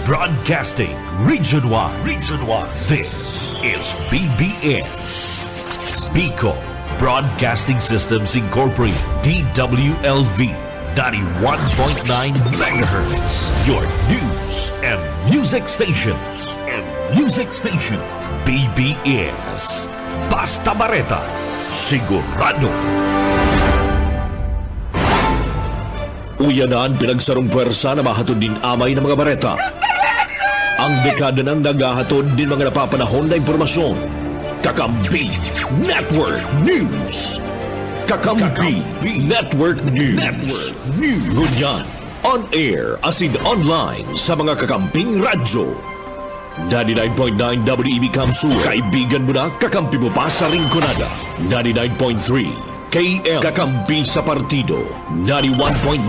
Broadcasting Region 1. Region 1. This is BBS. Bicol Broadcasting Systems Incorporated. DWLV. 91.9 MHz. Your news and music stations. BBS. Basta Bareta. Sigurado. Uyanan pinagsarong pwersa na mahatod din amay ng mga bareta. Ang dekada nang naghahatod din mga napapanahon na impormasyon. Kakampi Network News. Kakampi Network News. Ngunyan, on air as in online sa mga kakamping radyo. 99.9 WEB Kamsur. Kaibigan mo na, kakampi mo pa sa Rinconada. 99.3 KM Kakampi sa Partido. 91.9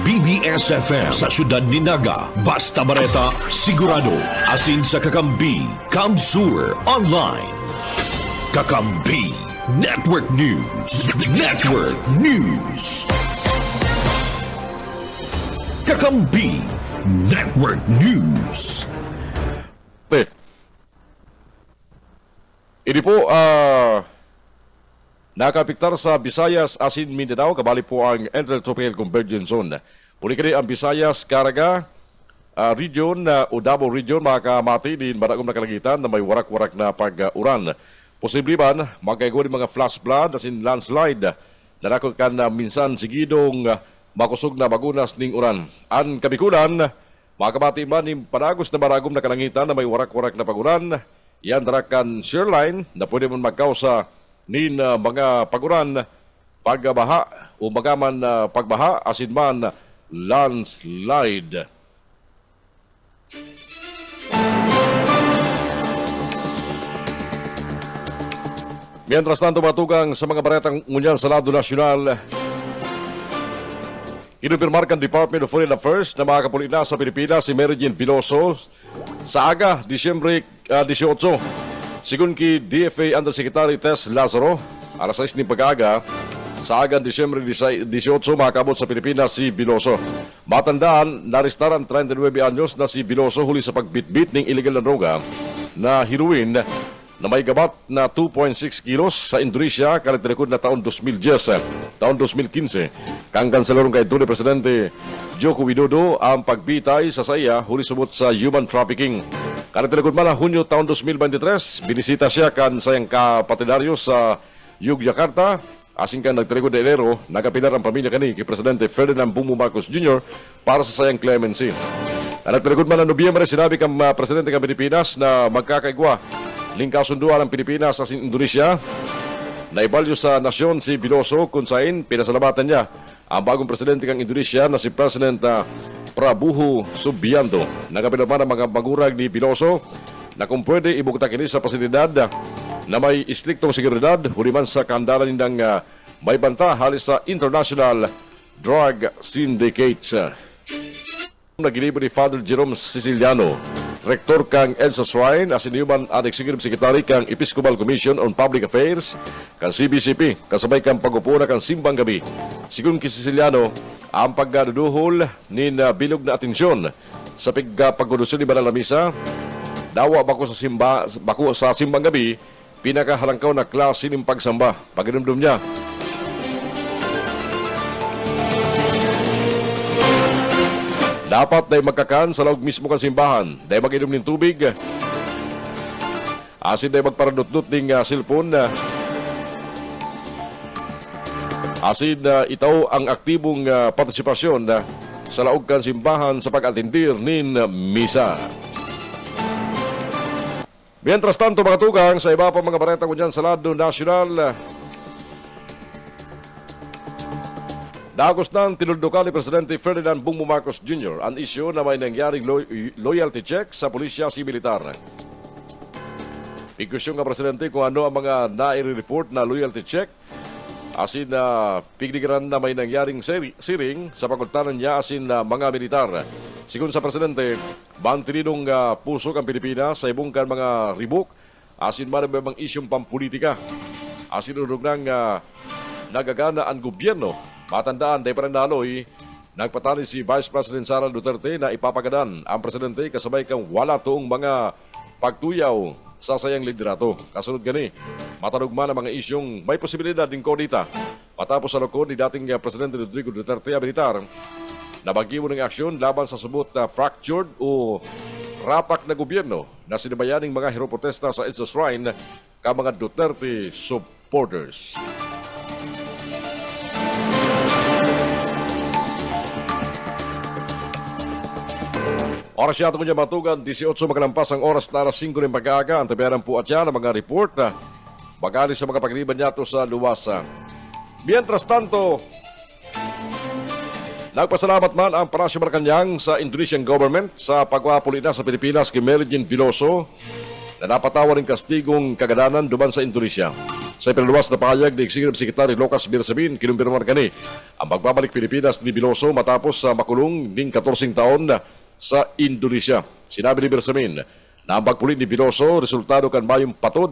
BBS FM sa Syudad ni Naga. Basta Bareta, sigurado. Asin sa Kakampi Kamsur Online. Kakampi Network News. Kakampi Network News. Ini po nakapiktar sa Visayas, asin Mindanao, kabali po ang Intertropical Convergence Zone. Uli kini ang Visayas, Caraga region o Davao region, makakamati din maragom na kalagitan na may warak-warak na pag-uran. Posible man, magkaigo din mga flash flood, asin landslide, narakot kan minsan sigidong makusog na bagunas ning uran. Ang kabikulan, makakamati man yung panagos na maragom na kalangitan na may warak-warak na pag-uran. Yan darakan shoreline na pwede man magkausa nin mga paguran, pagbaha o magaman pagbaha, asin man landslide. Mientras tanto, matugang sa mga baretang ngunyan sa lado nasyonal, inumpirmarkan Department of Foreign Affairs na makakapulina sa Pilipinas si Mary Jane Veloso sa aga, Disyembre 18. Sigun ki DFA Undersecretary Tess Lazaro, alas 6 ng pag-aga, sa agang Disyembre 18, makakabot sa Pilipinas si Veloso. Matandaan, naristaran 39 anyos na si Veloso huli sa pagbitbit ng illegal na droga na heroin na may gabat na 2.6 kilos sa Indonesia kalit rekod na taon 2010, taon 2015. Kang kanselarong kay Tunay Presidente Joko Widodo ang pagbitay sa saya huli subot sa human trafficking. Kalit rekod man Hunyo taon 2023, binisita siya kan sayang kapatidaryo sa Yogyakarta. Asing kan nagtalikod na Enero, nagapilar ang pamilya kani kay Presidente Ferdinand Bongbong Marcos Jr. para sa sayang clemency. Kalit rekod man Nobyembre, sinabi kang Presidente ng Pilipinas na magkakaigwa lingkasunduan ng Pilipinas sa Indonesia. Naibalyo sa nasyon si Veloso kung saan pinasalamatan niya ang bagong presidente ng Indonesia na si President Prabowo Subianto. Nagapilman ang mga magurag ni Veloso na kung pwede ibukta kini sa pasilidad na may istriktong seguridad huliman sa kandalan nindang may banta halis sa international drug syndicates. Nagilibo ni Father Jerome Siciliano, Rektor kang EDSA Shrine, as inyuman ang Executive Secretary kang Episcopal Commission on Public Affairs, kang CBCP, kasabay kang pag-upuna kang Simbang Gabi. Sigun ki Siciliano, ang paggaduduhol ni bilog na atensyon sa pagkudusyon ni Banal na Misa, dawa bako sa Simbang Gabi, pinakahalangkaw na klase ng pagsamba. Pagdumdum niya, dapat dahil magkakan sa loob mismo kang simbahan, dahil mag-inom ng tubig, asin dahil magparadot-dot ng cellphone, asin itaw ang aktibong partisipasyon sa laog kang simbahan sa pag-atindir ng misa. Mientras tanto, mga tugang, sa iba pa mga bareta ko dyan sa lado nasyonal, Dagos nang tinuldukan ni Presidente Ferdinand Bongbong Marcos Jr. ang isyu na may nangyaring loyalty check sa pulisya si militar. Pigkusyon nga Presidente kung ano ang mga nai-report na loyalty check, asin na pigdigaran na may nangyaring siring sa pagkultanan niya asin na mga militar. Sigun sa Presidente, bantininong pusok ang Pilipinas sa ibungkan mga ribok, asin marabang isyong pampolitika. Asin urog nang nagagana ang gobyerno. Matandaan, dahil parang naloy, Nagpatali si Vice President Sara Duterte na ipapagadan ang presidente kasabay kang wala toong mga pagtuyaw sa sayang liderato. Kasunod gani, matanugman ang mga isyong may posibilidad din kodita. Matapos sa lukod ni dating Presidente Rodrigo Duterte Militar, nabagyo ng aksyon laban sa subot na fractured o rapak na gobyerno na sinabayaning mga hero-protesta sa EDSA Shrine ka mga Duterte supporters. Oras siya ito kunya matugan, 18 makalampas ang oras na alas 5 ng pag-aaga. Ang tabianan po at yan ang mga report na bagali sa mga pagliban niya sa luwasa. Mientras tanto, nagpasalamat man ang Parasyo Malacanang sa Indonesian government sa pagwapuli na sa Pilipinas kay Mary Jane Veloso na napatawa ng kastigong kagadanan duman sa Indonesia. Sa ipinaluwas na pahayag ni Executive Secretary Lucas Birsabin, kinumpirman kani ang pagbabalik Pilipinas ni Veloso matapos sa makulong ng 14 taon sa Indonesia. Sinabi ni Bersamin na ang pagpuli ni Veloso resultado kan mayong patod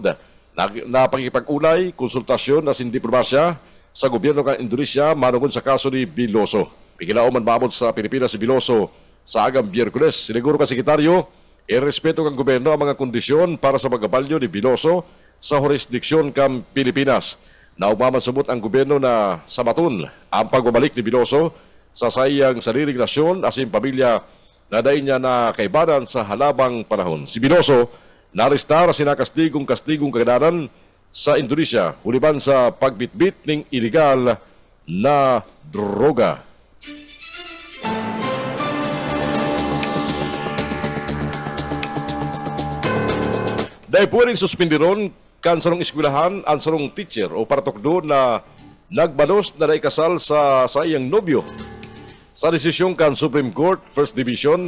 na pangipag-ulay, konsultasyon na sindiplomasya sa gobyerno ng Indonesia manungod sa kaso ni Veloso. Pigilao man mamod sa Pilipinas si Veloso sa agang Biyerkules. Siniguro ka sekretaryo, irespeto kang gobyerno ang mga kondisyon para sa pagkabalyo ni Veloso sa jurisdiksyon kang Pilipinas. Naumaman subot ang gobyerno na sabaton ang pagbabalik ni Veloso sa sayang sariling nasyon asin pamilya na dahin niya na kaibanan sa halabang panahon. Si Veloso naristar sinakastigong kagadanan sa Indonesia uliban sa pagbitbit ng iligal na droga. Dahil pwedeng suspindiron kan sarong eskwelahan ang sarong teacher o paratokdo na nagbalos na naikasal sa sayang nobyo. Sa desisyon kan Supreme Court, First Division,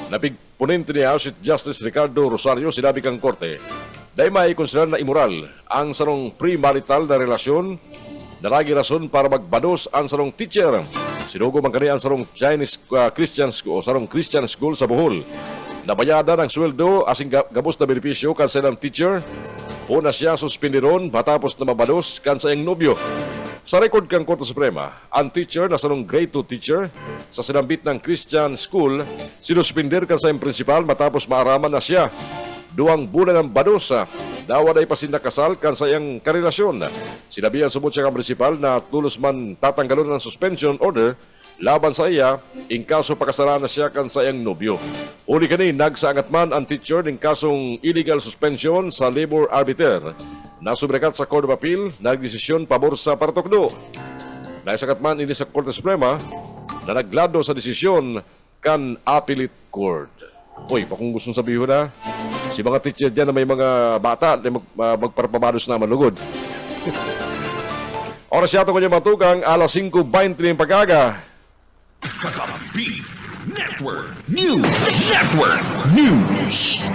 napigpunente ni House Justice Ricardo Rosario, sinabi kang korte, dahil may konsiderar na immoral ang sarong premarital na relasyon na lagi rason para magbados ang sarong teacher. Sinugo man kani ang sarong Chinese Christian School o sarong Christian School sa Bohol. Nabayadan ang sweldo asing gabos na benepisyo kan sa ilang teacher o na siya suspindiron matapos na mabados kan sa iyang nobyo. Sa record kang Korte Suprema, ang teacher na sanong grade 2 teacher sa sinambit ng Christian School, sinuspindir kan sa iyong principal matapos maaraman na siya 2 bulan ng badosa. Dawa na ipasinakasal kan sa iyang karelasyon. Sinabihan subot siya kang principal na tulos man tatanggalon ng suspension order laban sa iya in kaso pakasara na siya kan sa iyang nobyo. Uli kani nagsaangat man ang teacher ng kasong illegal suspension sa labor arbiter. Nasubrekat sa Court of Appeal, nagdesisyon pabor sa paratokdo. Naisakat man ini sa Korte Suprema na naglado sa desisyon kan Appellate Court. Uy, pa kung gustong sabihin na, si mga teacher dyan na may mga bata na magparpabados na manlugod. Oras yato ko niya matugang, alas 5:20 ng pag-aga. Kakampi Network News. Network News.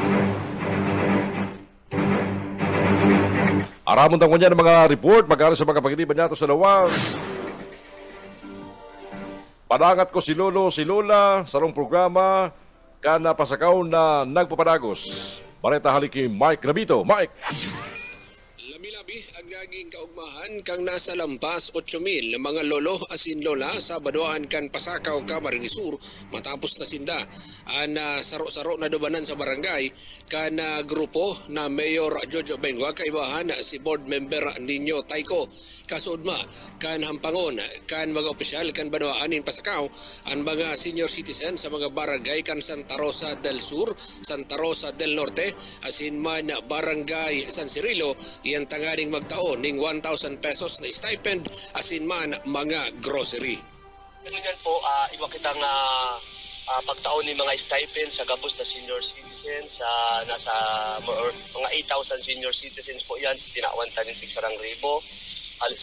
Aramon tang niya ng mga report, magkano sa mga paginiban niya sa lawas. Padangat ko si Lolo, si Lola, sarong programa, kana pasakaw na nagpapadagos. Bareta haliki Mike Rabito. Mike! Labi-labi ang naging kaugmahan kang nasa lampas 8,000 mga lolo asin lola sa Baduan kan Pasakaw, Camarines Sur matapos na sinda ang saro-saro na dubanan sa barangay kan grupo na Mayor Jojo Bengwa kaibahan si board member Nino Taiko kasudma kan hampangon kan mga opisyal kan Baduan in Pasakaw ang mga senior citizen sa mga barangay kan Santa Rosa del Sur, Santa Rosa del Norte asin man barangay San Cirilo iyan tanganing magtaon ning 1,000 pesos na stipend asin man mga grocery. Ganyan po, iwa kitang pagtaon ni mga stipend sa gabos na senior citizens, nasa mga 8,000 senior citizens po yan, tinawantan ng 600,000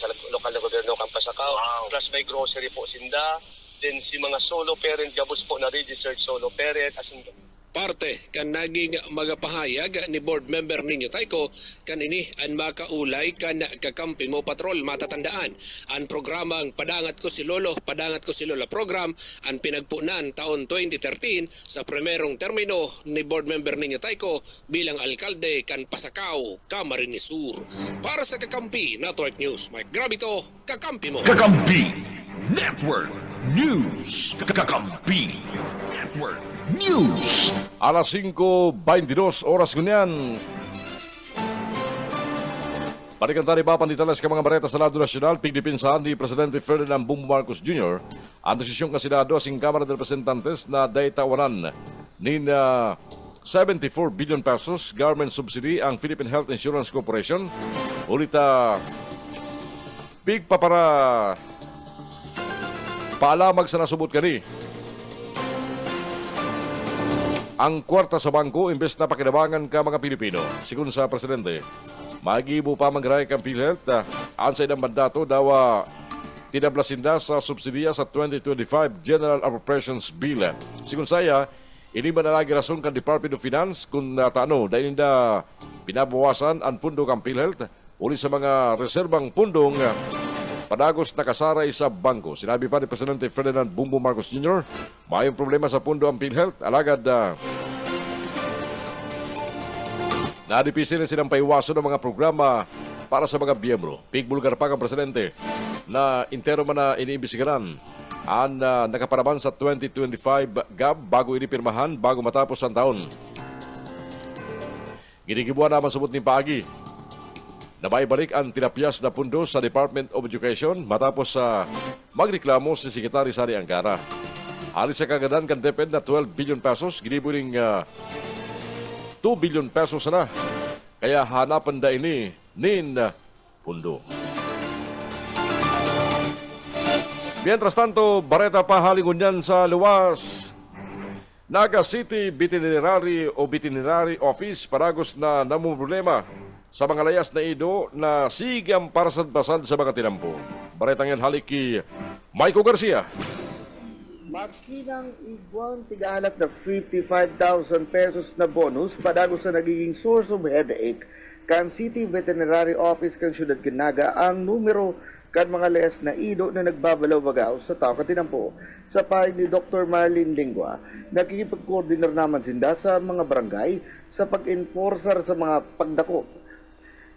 sa lokal na gobyerno kang Pasakaw. Wow. Plus may grocery po sinda, then si mga solo parent, gabos po na registered solo parent, asin Parte kan naging magapahayag ni board member ninyo Taiko kanini ang makaulay kan kakampi mo patrol matatandaan ang programang Padangat Ko Si Lolo, Padangat Ko Si Lola program ang pinagpunan taon 2013 sa primerong termino ni board member ninyo Taiko bilang alkalde kan Pasakaw, Camarines Sur. Para sa Kakampi Network News, Mike Grabito, Kakampi mo. Kakampi Network News. Kakampi Network News. Alas 5:22 oras kunyan. Balikan tayo pa panditalas ka mga bareta sa lado nasyonal, pigdipinsahan ni Presidente Ferdinand Bongbong Marcos Jr. ang desisyon ka Senado asing Kamara de Representantes na daytawanan ni 74 billion pesos government subsidy ang Philippine Health Insurance Corporation. Ulit big pa para paalamag sa nasubot kani. Ang kwarta sa bangko imbes na pakinabangan ka mga Pilipino. Sigun sa Presidente, magibo pa mangray kang PhilHealth ang sa idang mandato daw tinablasinda sa subsidiya sa 2025 General Appropriations Bill. Sigun saya, ini ba na lagi rason kang Department of Finance kung natano dahil hindi pinabawasan ang pundo kang PhilHealth uli sa mga reserbang pundong padagos nakasaray sa bangko. Sinabi pa ni Presidente Ferdinand Bongbong Marcos Jr. mayroong problema sa pundo ang PhilHealth. Alagad nadipisin na silang paiwaso ng mga programa para sa mga biyembro. Pigbulgar pa ang Presidente na intero man na iniimbisigaran ang nakaparaman sa 2025 GAB bago inipirmahan bago matapos ang taon. Ginigibuan naman subot ni Pagi na maibalik ang tinapyas na pundo sa Department of Education matapos magreklamo si Secretary Sari Angara. Alis sa kagadan kan DepEd na 12 billion pesos, ginibuling 2 billion pesos na. Kaya hanapan da ini nin pundo. Mientras tanto, bareta pa halingon yan sa luwas. Naga City Veterinary Office paragos na namong problema sa mga layas na ido na sigang parasad-basad sa mga tinampo. Baretang yan halik ki Michael Garcia. Magkinang iguang tigahanap na 55,000 pesos na bonus padagos sa nagiging source of headache kan City Veterinary Office kan Syudad Kinaga ang numero kan mga layas na ido na nagbabalaw-bagaw sa tao katinampo. Sa pahay ni Dr. Marlene Lingua, nakikipag-coordinate naman sinda sa mga barangay sa pag-enforcer sa mga pagdakop.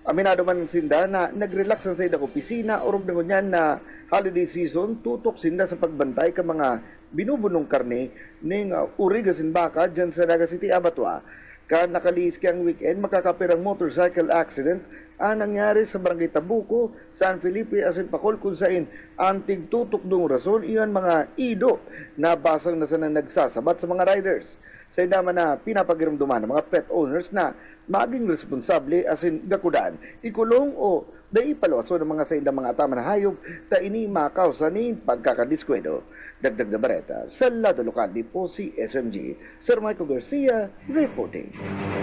Aminado man sinda na nag-relax sa ida opisina o rog niyan na holiday season tutok sinda sa pagbantay ka mga binubunong karne ning urigasin baka dyan sa Naga City Abattoir. Ka nakaliis kang weekend makakapirang motorcycle accident ang nangyari sa Barangay Tabuco, San Felipe, asin Pacol kung sain antig tutok dong rason iyan mga ido na basang na sana nagsasabat sa mga riders. Sa naman na pinapagiramduman ng mga pet owners na maging responsable asin gakudan, ikulong o daipalawaso ng mga sa indang mga tama na hayop ta ini makausa ni pagkakadiskwento. Dagdag na bareta sa lado lokal di po si SMG. Sir Michael Garcia reporting.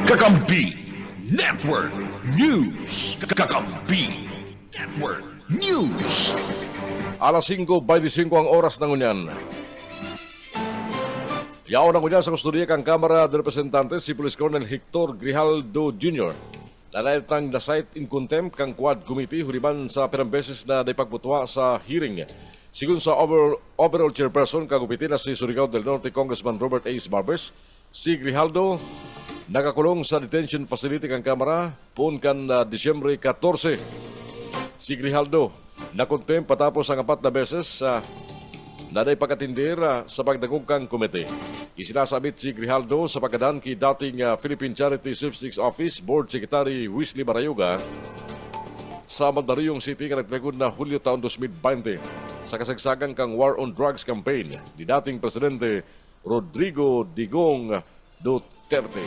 Kakampi Network News. Kakampi Network News. Alas 5:25 ang oras ng unyan. Yaon ang unyan sa kustodiya kang Kamara de Representantes si Police Colonel Hector Grijaldo Jr. Nalaytang na site in contempt kang Quad Committee huriban sa pirang beses na naipagputwa sa hearing. Sigun sa overall chairperson kang committee na si Surigao del Norte Congressman Robert A. Barbers, si Grijaldo nakakulong sa detention facility kang Kamara poon kan Disyembre 14. Si Grijaldo nakontempt patapos ang 4 na beses na pagkatindir sa pagdagong kang komite. Isinasabit si Grijaldo sa pagkadan ki dating Philippine Charity Sweepstakes Office Board Secretary Wesley Barayoga sa Mandaluyong City kanagtagod na Hulyo taon 2020 sa kasagsagang kang War on Drugs campaign ni dating Presidente Rodrigo Digong Duterte.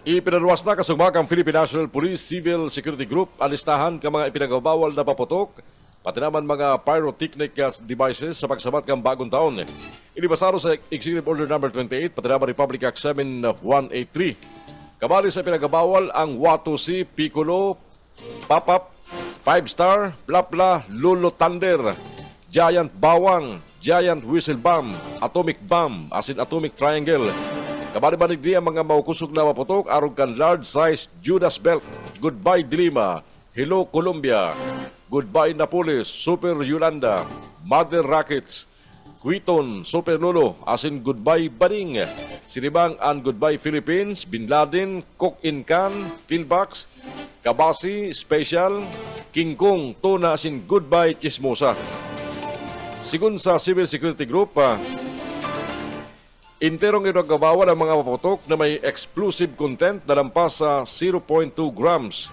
Ipinaluwas na kasugmakang Philippine National Police Civil Security Group ang listahan ka mga ipinagabawal na paputok, pati naman mga pyrotechnic devices sa pagsabat kang bagong taon. Inibasaro sa Executive Order No. 28, pati naman Republic Act 7183. Kabali sa ipinagabawal ang Watusi, Piccolo, Pop-Up, 5-Star, Plapla, Lolo Thunder, Giant Bawang, Giant Whistle Bomb, Atomic Bomb, asin Atomic Triangle. Kabali-banig niya mga maukusog na maputok arong kan large size Judas Belt, Goodbye Dilima, Hello Colombia, Goodbye Napoles, Super Yolanda, Mother Rockets, Quiton, Super Lolo, asin Goodbye Bading, Siribang and Goodbye Philippines, Bin Laden, Cook in Can, Pillbox, Kabasi, Special, King Kong, Tuna, asin Goodbye Chismosa. Sigun sa Civil Security Group, interong inagabawa ng mga paputok na may explosive content na lampas sa 0.2 grams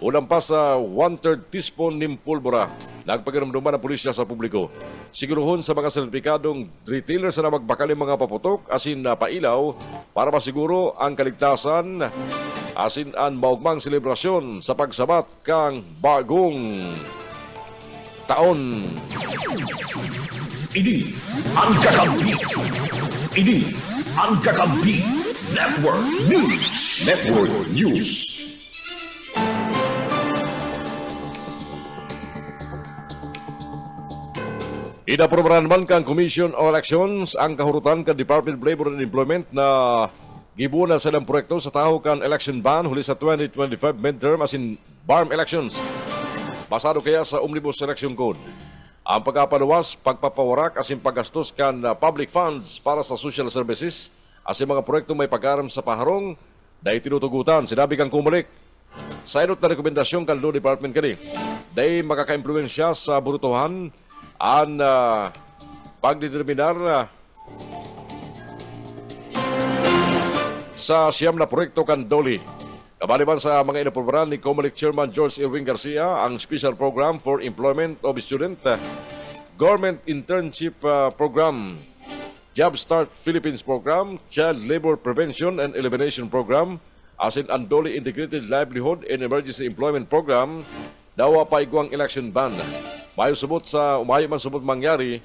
o lampas sa 1/3 teaspoon ng pulbura. Nagpakiramdaman ng pulisya sa publiko. Siguruhon sa mga sertifikadong retailers na magbakali mga paputok asin na pailaw para masiguro ang kaligtasan asin ang maugmang selebrasyon sa pagsabat kang bagong taon. Ini ang Kakampi. Ini ang Kakampi Network News. Network News. Inaprobahan man kang Commission on Elections ang kahurutan kan Department of Labor and Employment na gibunan sa ilang proyekto sa taho kan election ban huli sa 2025 midterm asin BARM elections. Basado kaya sa Omnibus Election Code. Ang pagpapaluwas, pagpapawarak asin paggastos kan public funds para sa social services asin mga proyekto may pag-aram sa paharong dahil tinutugutan. Sinabi kang kumalik sa inot na rekomendasyon kan Law Department kani. Dahil makaka-impluensya sa burutuhan ang pagdeterminar sa siyam na proyekto kan Doli. Kabaliban sa mga inaprobaran ni Comelec Chairman George Irwin Garcia ang Special Program for Employment of Student, Government Internship Program, Job Start Philippines Program, Child Labor Prevention and Elimination Program, asin ang Doli Integrated Livelihood and Emergency Employment Program, dawa pa igwang election ban. Umayo man subot mangyari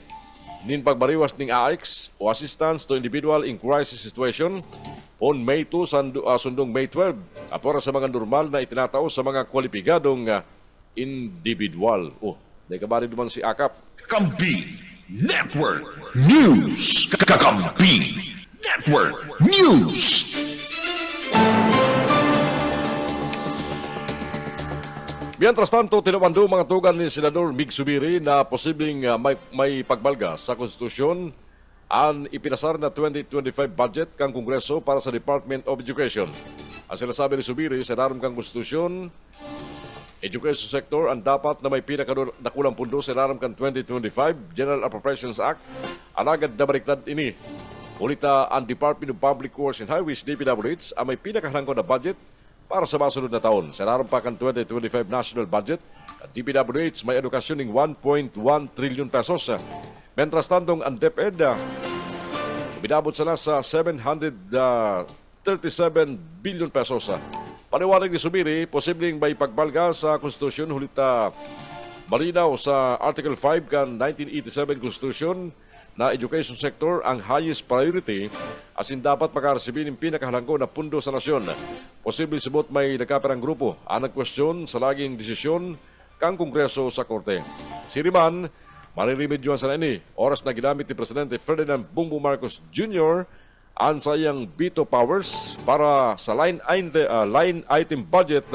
nin pagbariwas ning AIX o Assistance to Individual in Crisis Situation on May 2 sundong May 12 apora sa mga normal na itinatao sa mga kwalipikadong individual. Dahil kabali duman si AKAP. Kakampi Network News. Kakampi Network News. Mientras tanto, tinumando mga tugan ni Senador Mig Subiri na posibleng may pagbalga sa konstitusyon ang ipinasar na 2025 budget kang Kongreso para sa Department of Education. Ang sinasabi ni Subiri sa daram kang konstitusyon, education sector ang dapat na may pinakakulang pundo sa daram kang 2025 General Appropriations Act. Alagad na baliktad ini. Ulita ang Department of Public Works and Highways DPWH ang may pinakahalangko na budget para sa masunod na taon. Sa narampakan 2025 national budget, ang DPWH may edukasyon ng 1.1 trillion pesos. Mentras tantong ang DepEd, binabot sila sa 737 billion pesos. Paniwalag ni Subiri, posibleng may pagbalga sa konstitusyon hulita malinaw sa Article 5 kan 1987 Constitution na education sector ang highest priority asin dapat makaresibin ng pinakahalangko na pundo sa nasyon. Posible subot may nagkaperang grupo ang nagkwestiyon sa laging desisyon kang Kongreso sa Korte. Siriman, maririmedyoan sa nani, oras na ginamit ni Presidente Ferdinand Bongbong Marcos Jr. ang sayang veto powers para sa line item budget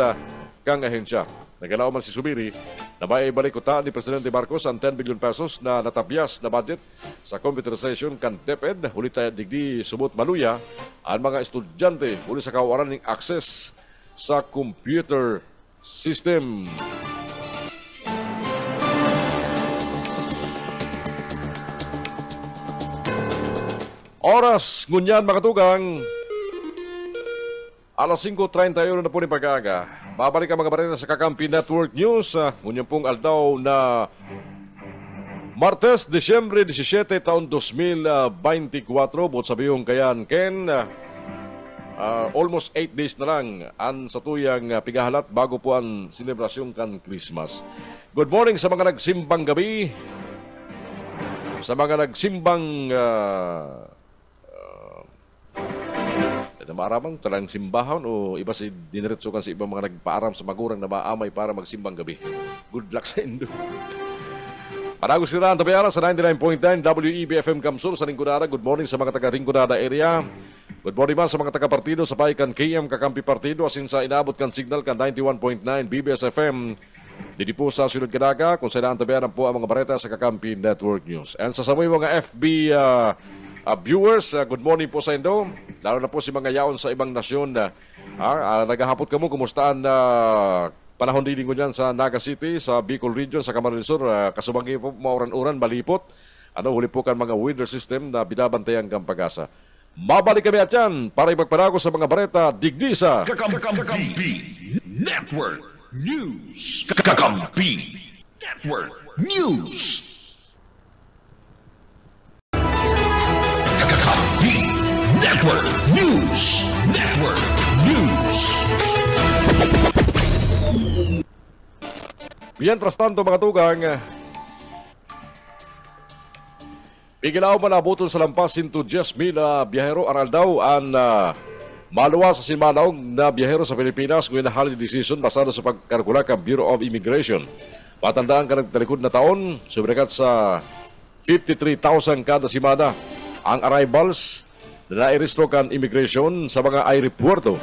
kang ahensya. Nagalaw man si Subiri na may ibalikuta ni Presidente Marcos ang 10 billion pesos na natabyas na budget sa computerization kan DepEd. Huli tayo digdi subot maluya ang mga estudyante huli sa kawaran ng access sa computer system. Oras, ngunyan makatugang. Alas 5:31 na po ni pag-aga. Babalik ang mga barena sa Kakampi Network News. Ngunyan pong aldaw na Martes, Disyembre 17, taon 2024. Bot sabihong kayan, Ken. Almost 8 days na lang ang satuyang pigahalat bago po ang selebrasyon kan Christmas. Good morning sa mga nagsimbang gabi. Sa mga nagsimbang na maaramang talang simbahan o iba si diniretsukan sa ibang mga nagpaaram sa magurang na maamay para magsimbang gabi. Good luck sa indo. Panagos sila ang tabayara sa 99.9 WEBFM Kamsur sa Ringgonada. Good morning sa mga taga-Ringgonada area. Good morning man sa mga taga-partido sa Paikan KM Kakampi Partido asin sa inabot kan signal kan 91.9 BBS FM Dito po sa Sunod Canaga, kung saan naantabayan po ang mga bareta sa Kakampi Network News. And sa samoy mga FB viewers, good morning po sa Indo. Lalo na po si mga yaon sa ibang nasyon na naghahapot ka mo, kumusta ang panahon din ko dyan sa Naga City, sa Bicol Region, sa Camarines Sur, kasubangin po mauran-uran, malipot. Huli po kan mga weather system na binabantayan kang Pag-asa. Mabalik kami at yan para ipagpanago sa mga bareta digdi sa Kakampi Network News. Kakampi Network News. Kakampi Network News. Network News. Mientras tanto mga tugang, pigilaw malabuton sa lampas 110,000 biyahero aral daw ang maluwas sa simanaog na biyahero sa Pilipinas ngayon na holiday season basado sa pagkalkula ng Bureau of Immigration. Matandaan ka nagtalikod na taon, subrakat sa 53,000 kada simana ang arrivals na nairestro kan immigration sa mga aeropuerto.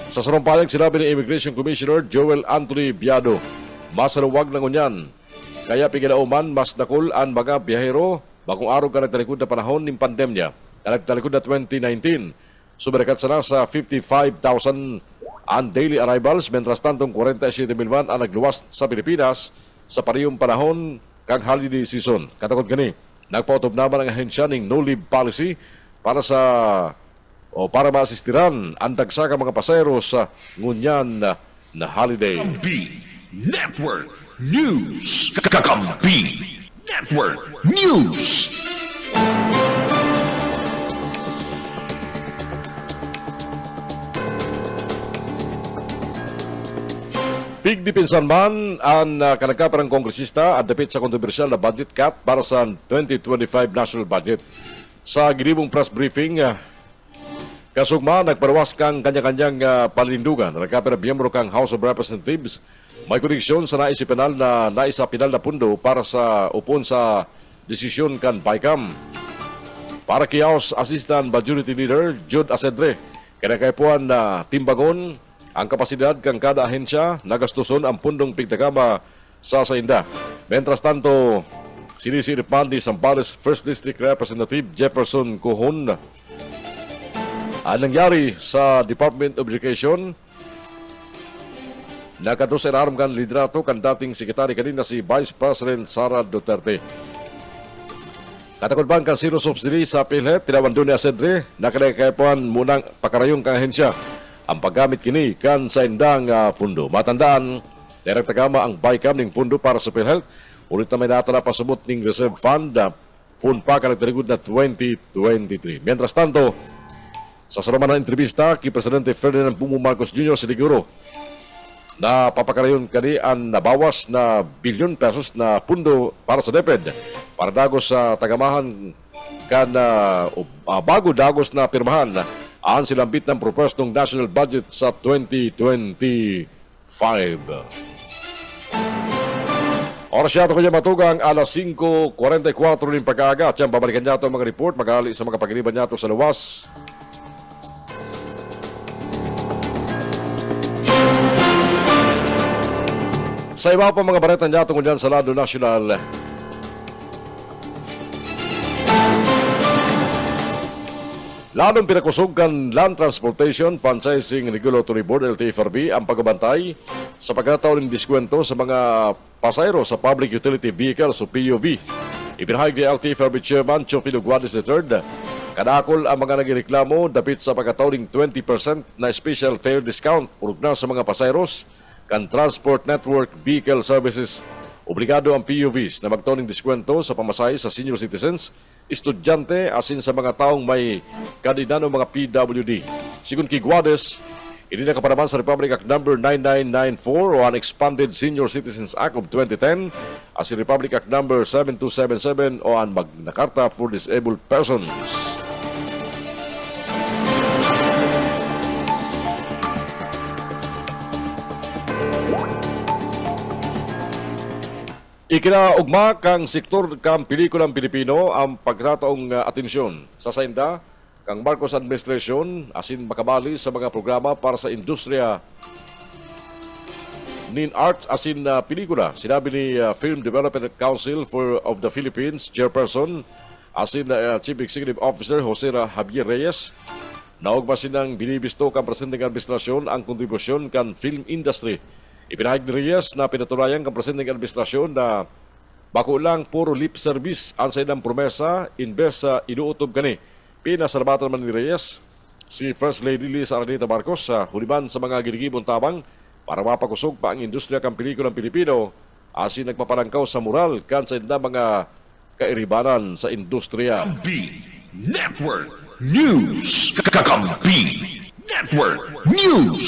Sa sarumpayag sinabi ni Immigration Commissioner Joel Anthony Biado, masaluwag na ngunyan. Kaya pigilauman mas dakul ang mga biyahero bagong araw ka nagtalikod na panahon ng pandemya na nagtalikod na 2019. Subrakat sana sa 55,000 ang daily arrivals, mentras tantong 47,000 ang nagluwas sa Pilipinas sa parehong panahon kang holiday season. Katakot gani, nagpautob naman ang ahensya ng no-leave policy para maasistiran ang dagsa ka mga pasayro sa ngunyan na holiday. Kakampi Network News. Kakampi Network News. Pigdipinsan man ang kanagkapan ng kongresista at dapit sa kontrobersyal na budget cut para sa 2025 national budget. Sa ginibong press briefing, kasugma nagparawas kang kanya-kanyang palindugan. Nagkapan na miyembro kang House of Representatives may koneksyon sa naisipinal na pundo para sa upon sa desisyon kan BICAM. Para kay House Assistant Majority Leader Jude Asedre, kinakaipuan na timbangon ang kapasidad kang kada ahensya nagastuson ang pundong pigtagama sa sainda. Mentras tanto, sinisiripman ni Zambales 1st District Representative Jefferson Cohon ang nangyari sa Department of Education. Nakatos inaram kan liderato kan dating sekretary kanina si Vice President Sara Duterte. Katakot bang kan zero subsidy sa PhilHealth, tinawan doon ni Asedre, nakalagaypuan munang pakarayong kang ahensya ang paggamit kini kan sa indang pundo. Matandaan, direct tagama ang BICAM ning pundo para sa PhilHealth. Ulit na may natala pasumot ning reserve fund pun pa ka nagtarigod na 2023. Mientras tanto, sa saraman ng entrevista kay Presidente Ferdinand Bongbong Marcos Jr. siniguro na papakarayon kani ang nabawas na bilyon pesos na pundo para sa DepEd para dagos sa tagamahan kan bago dagos na pirmahan ang silambit ng propostong national budget sa 2025. Oras siya ito kanya matugang alas 5:44 ng pag-aaga at siyang babalikan niya ito ang mga report magali sa mga pagkiriban niya ito sa luwas. Sa iba pa mga bareta niya tungkol dyan sa lado national, lalong pinakusog kan Land Transportation Franchising Regulatory Board LTFRB ang pagbabantay sa pagkataon ng diskwento sa mga pasayro sa Public Utility Vehicles o PUV. Ipinahayag ni LTFRB Chairman Chopilo Guadis III, kadakol ang mga nagireklamo dapit sa pagkataon ng 20% na special fare discount urugna sa mga pasayros kan Transport Network Vehicle Services. Obligado ang PUVs na magtaon ng diskwento sa pamasahe sa senior citizens, estudyante asin sa mga taong may kandidato mga PWD. Sigun kay Guades, hindi nakaparaman sa Republic Act No. 9994 o ang Expanded Senior Citizens Act of 2010 as si Republic Act No. 7277 o ang Magna Carta for Disabled Persons. Ikinaugma kang sektor kang pelikulang Pilipino ang pagkataong atensyon sa sainda kang Marcos administration asin makabali sa mga programa para sa industriya nin arts asin pelikula. Sinabi ni Film Development Council of the Philippines Chairperson asin Chief Executive Officer Jose Javier Reyes. Naog ba sinang binibisto kan presidenteng administrasyon ang kontribusyon kan film industry. Ipinahig ni Reyes na pinatulayan kan presidenteng administrasyon na bako lang puro lip service ang sa ilang promesa imbes sa inuutob kani. Pinasarabatan man ni Reyes si First Lady Liz Araneta Marcos sa huliban sa mga ginigibong tabang para mapakusog pa ang industriya kan pelikulang Pilipino asin nagpaparangkaw sa moral kan sa ilang mga kairibanan sa industriya. Kakampi Network News. Kakampi Network News.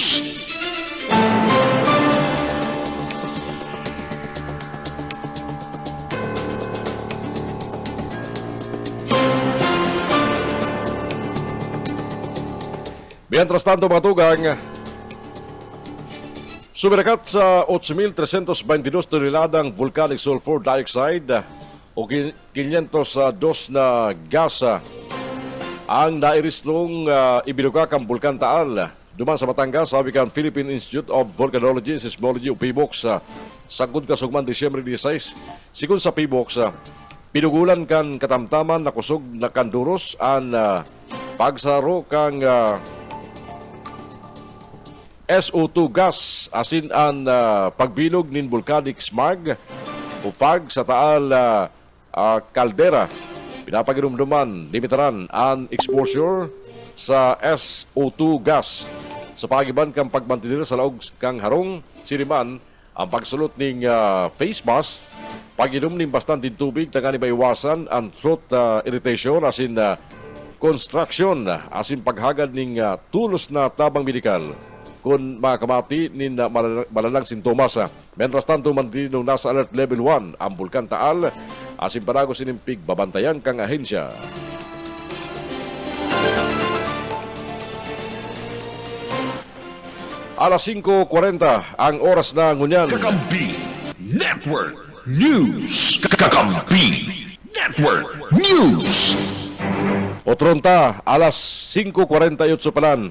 Mientras tanto mga tugang, sumirakat sa 8,322 toneladang volcanic sulfur dioxide o 502 na gasa ang nairislong ibinuga kang Bulkan Taal duman sa Batangas, sabi kan Philippine Institute of Volcanology and Seismology o PBOX sagud kasugman Disyembre 16. Sigun sa PBOX, pinugulan kan katamtaman na kusog na kanduros ang pagsaro kang SO2 gas asin ang pagbilog nin volcanic smog o fog sa Taal caldera. Pinapagirumduman, limitaran ang exposure sa SO2 gas. Sa pagiban kang pagmantinir sa laog kang harong, siriman ang pagsulot ning face mask, paginom ning bastante tubig, tangani maiwasan ang throat irritation asin construction asin paghagad ning tulos na tabang medikal kung makamati nin malalang sintomas. Mientras tanto, mandinong nasa alert level 1 ang Bulkan Taal asin paragos inimpig babantayan kang ahensya. Alas 5:40 ang oras na ngunyan. Kakampi Network News. Kakampi Network News. Otronta, alas 5:48 palan.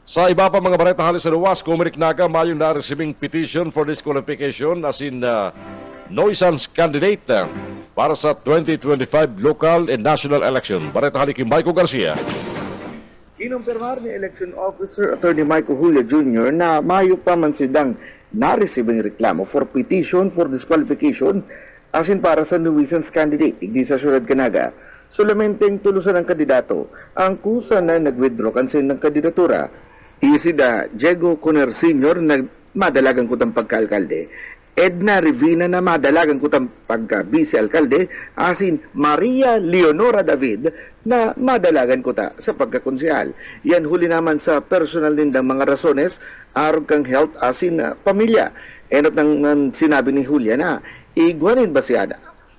Sa iba pa mga balita halis sa luwas, Comelec Naga mayong na-receiving petition for disqualification as in nuisance candidate para sa 2025 local and national election. Balita halik kay Michael Garcia. Kinumpirmar ni Election Officer Attorney Michael Julia Jr. na mayo pa man sidang na-receiving reklamo for petition for disqualification as in para sa nuisance candidate igdi sa syudad Canaga. Solamenteng tulusan ng kandidato ang kusa na nag-withdraw kansin ng kandidatura. Isida Diego Conner Sr. na madalagang kutang pagka-alkalde, Edna Rivina na madalagang kutang pagka-vice-alkalde, asin Maria Leonora David na madalagan kuta sa pagkakonsehal. Yan huli naman sa personal nindang mga rasones, arog kang health asin pamilya. Enot nang sinabi ni Julia na igwanin ba siya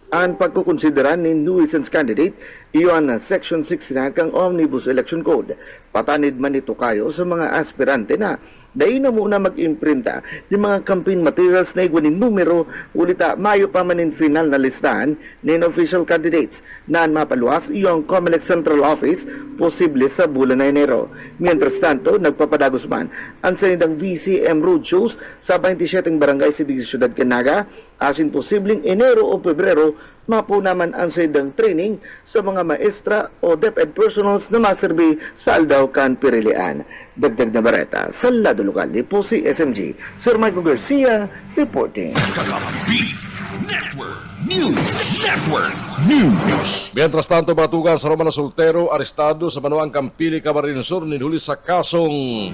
ang pagkukonsideran ni nuisance candidate iyon na Section 6 na kang Omnibus Election Code. Patanid man ito kayo sa mga aspirante na dahil na muna mag-imprinta yung mga campaign materials na igwanin numero ulita mayo pa manin final na listahan ng official candidates na mapaluwas iyong Comelec Central Office posible sa bulan na Enero. Mientras tanto, nagpapadagos man ang sanidang VCM roadshows sa 27 barangay sa Ciudad Canaga asin posibleng Enero o Pebrero mapo naman ang sanidang training sa mga maestra o DepEd personals na maserbi sa Aldao Can Pirilian. Dagdag na bareta sa lado lokal ni po si SMG Sir Michael Garcia reporting. Kakampi Network News. Network News. Mientras tanto, batugan sa Romana Soltero, arestado sa Manuang Campili, Camarines Sur, ninhuli sa kasong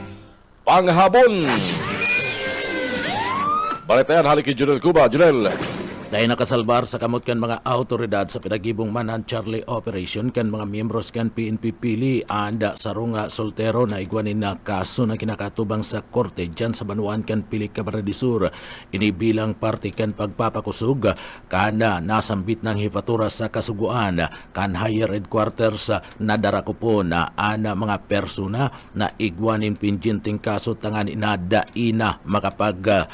panghabon. Balitayan, halik kay Junel Cuba. Junel. Dahil nakasalbar sa kamot kan mga autoridad sa pinagibong manan Charlie Operation kan mga miyembros kan PNP Pili anda sarunga soltero na igwanin na kaso na kinakatubang sa korte dyan sa Banuan kan Pili Camarines Sur. Inibilang parte kan pagpapakusog kana nasambit ng hipatura sa kasuguan kan higher headquarters na darakupon na ana mga persona na igwanin pinjinting kaso tangan inadaina makapag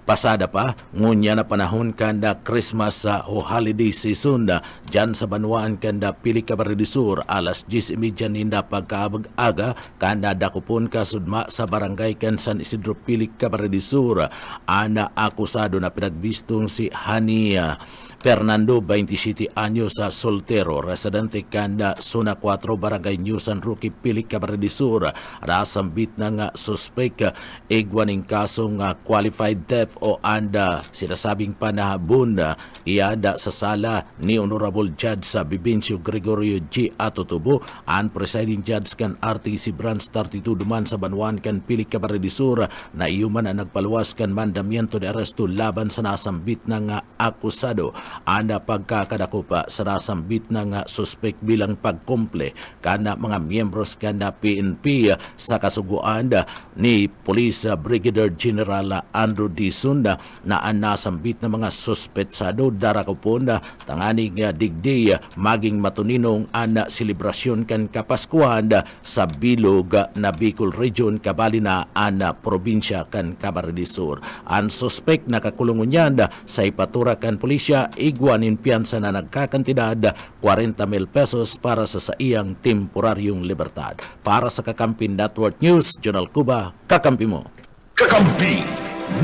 pasada pa, ngunya na panahon kanda Christmas o holiday season dyan sa Banwaan kanda Pili Camarines Sur alas 10:30 ninda pagkaabag-aga kanda dakupon kasudma sa barangay kan San Isidro Pili Camarines Sur. Ana akusado na pinagbistong si Hania Fernando, 27 anyos, sa soltero, residente kanda Zona 4, Barangay New San Roque, Pili Camarines Sur. Rasambit na nga suspek igwaning kasong qualified theft o anda sinasabing panahabon iada sa sala ni Honorable Judge sa Bibencio Gregorio G. Atotubo ang presiding judge kan RTC Branch 32 duman sa Banwaan kan Pili Camarines Sur na iyuman na nagpaluwas kan mandamiento de aresto laban sa nasambit na nga akusado. Anda pagkakadakupa sa nasambit na nga suspek bilang pagkumple kana mga miyembros kana PNP sa kasuguan ni Police Brigadier General Andrew D. Sunda na ang nasambit na mga suspetsado darakupon tanganing digdi maging matuninong ang selebrasyon kan Kapaskuhan sa bilog na Bicol Region kabali na ang probinsya kan Camarines Sur. Ang suspek nakakulungon yan sa ipatura kan pulisya igwanin piyansa na nagkakantidad 40,000 pesos para sa iyang temporaryong libertad. Para sa Kakampi Network News, Jonal Cuba, kakampi mo. Kakampi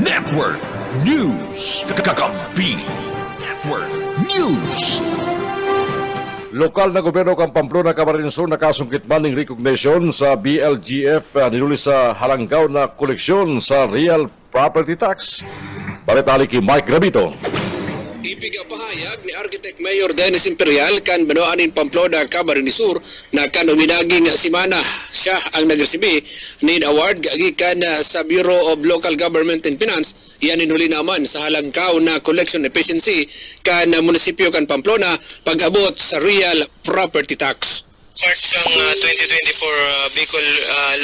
Network News. Kakampi Network News. Lokal na gobyerno kang Pamplona, Camarines Sur nakasungkit man ng recognition sa BLGF niluli sa halanggaw na koleksyon sa real property tax. Balitali kay Mike Gravito. Ipigapahayag ni Architect Mayor Dennis Imperial kan Banoanin Pamplona, Camarines Sur na kan uminaging simana siya ang nagresibi ni award gikan sa Bureau of Local Government and Finance. Iyan inhuli naman sa halangkaw na collection efficiency kan munisipyo kan Pamplona pag-abot sa real property tax. Part kang 2024 Bicol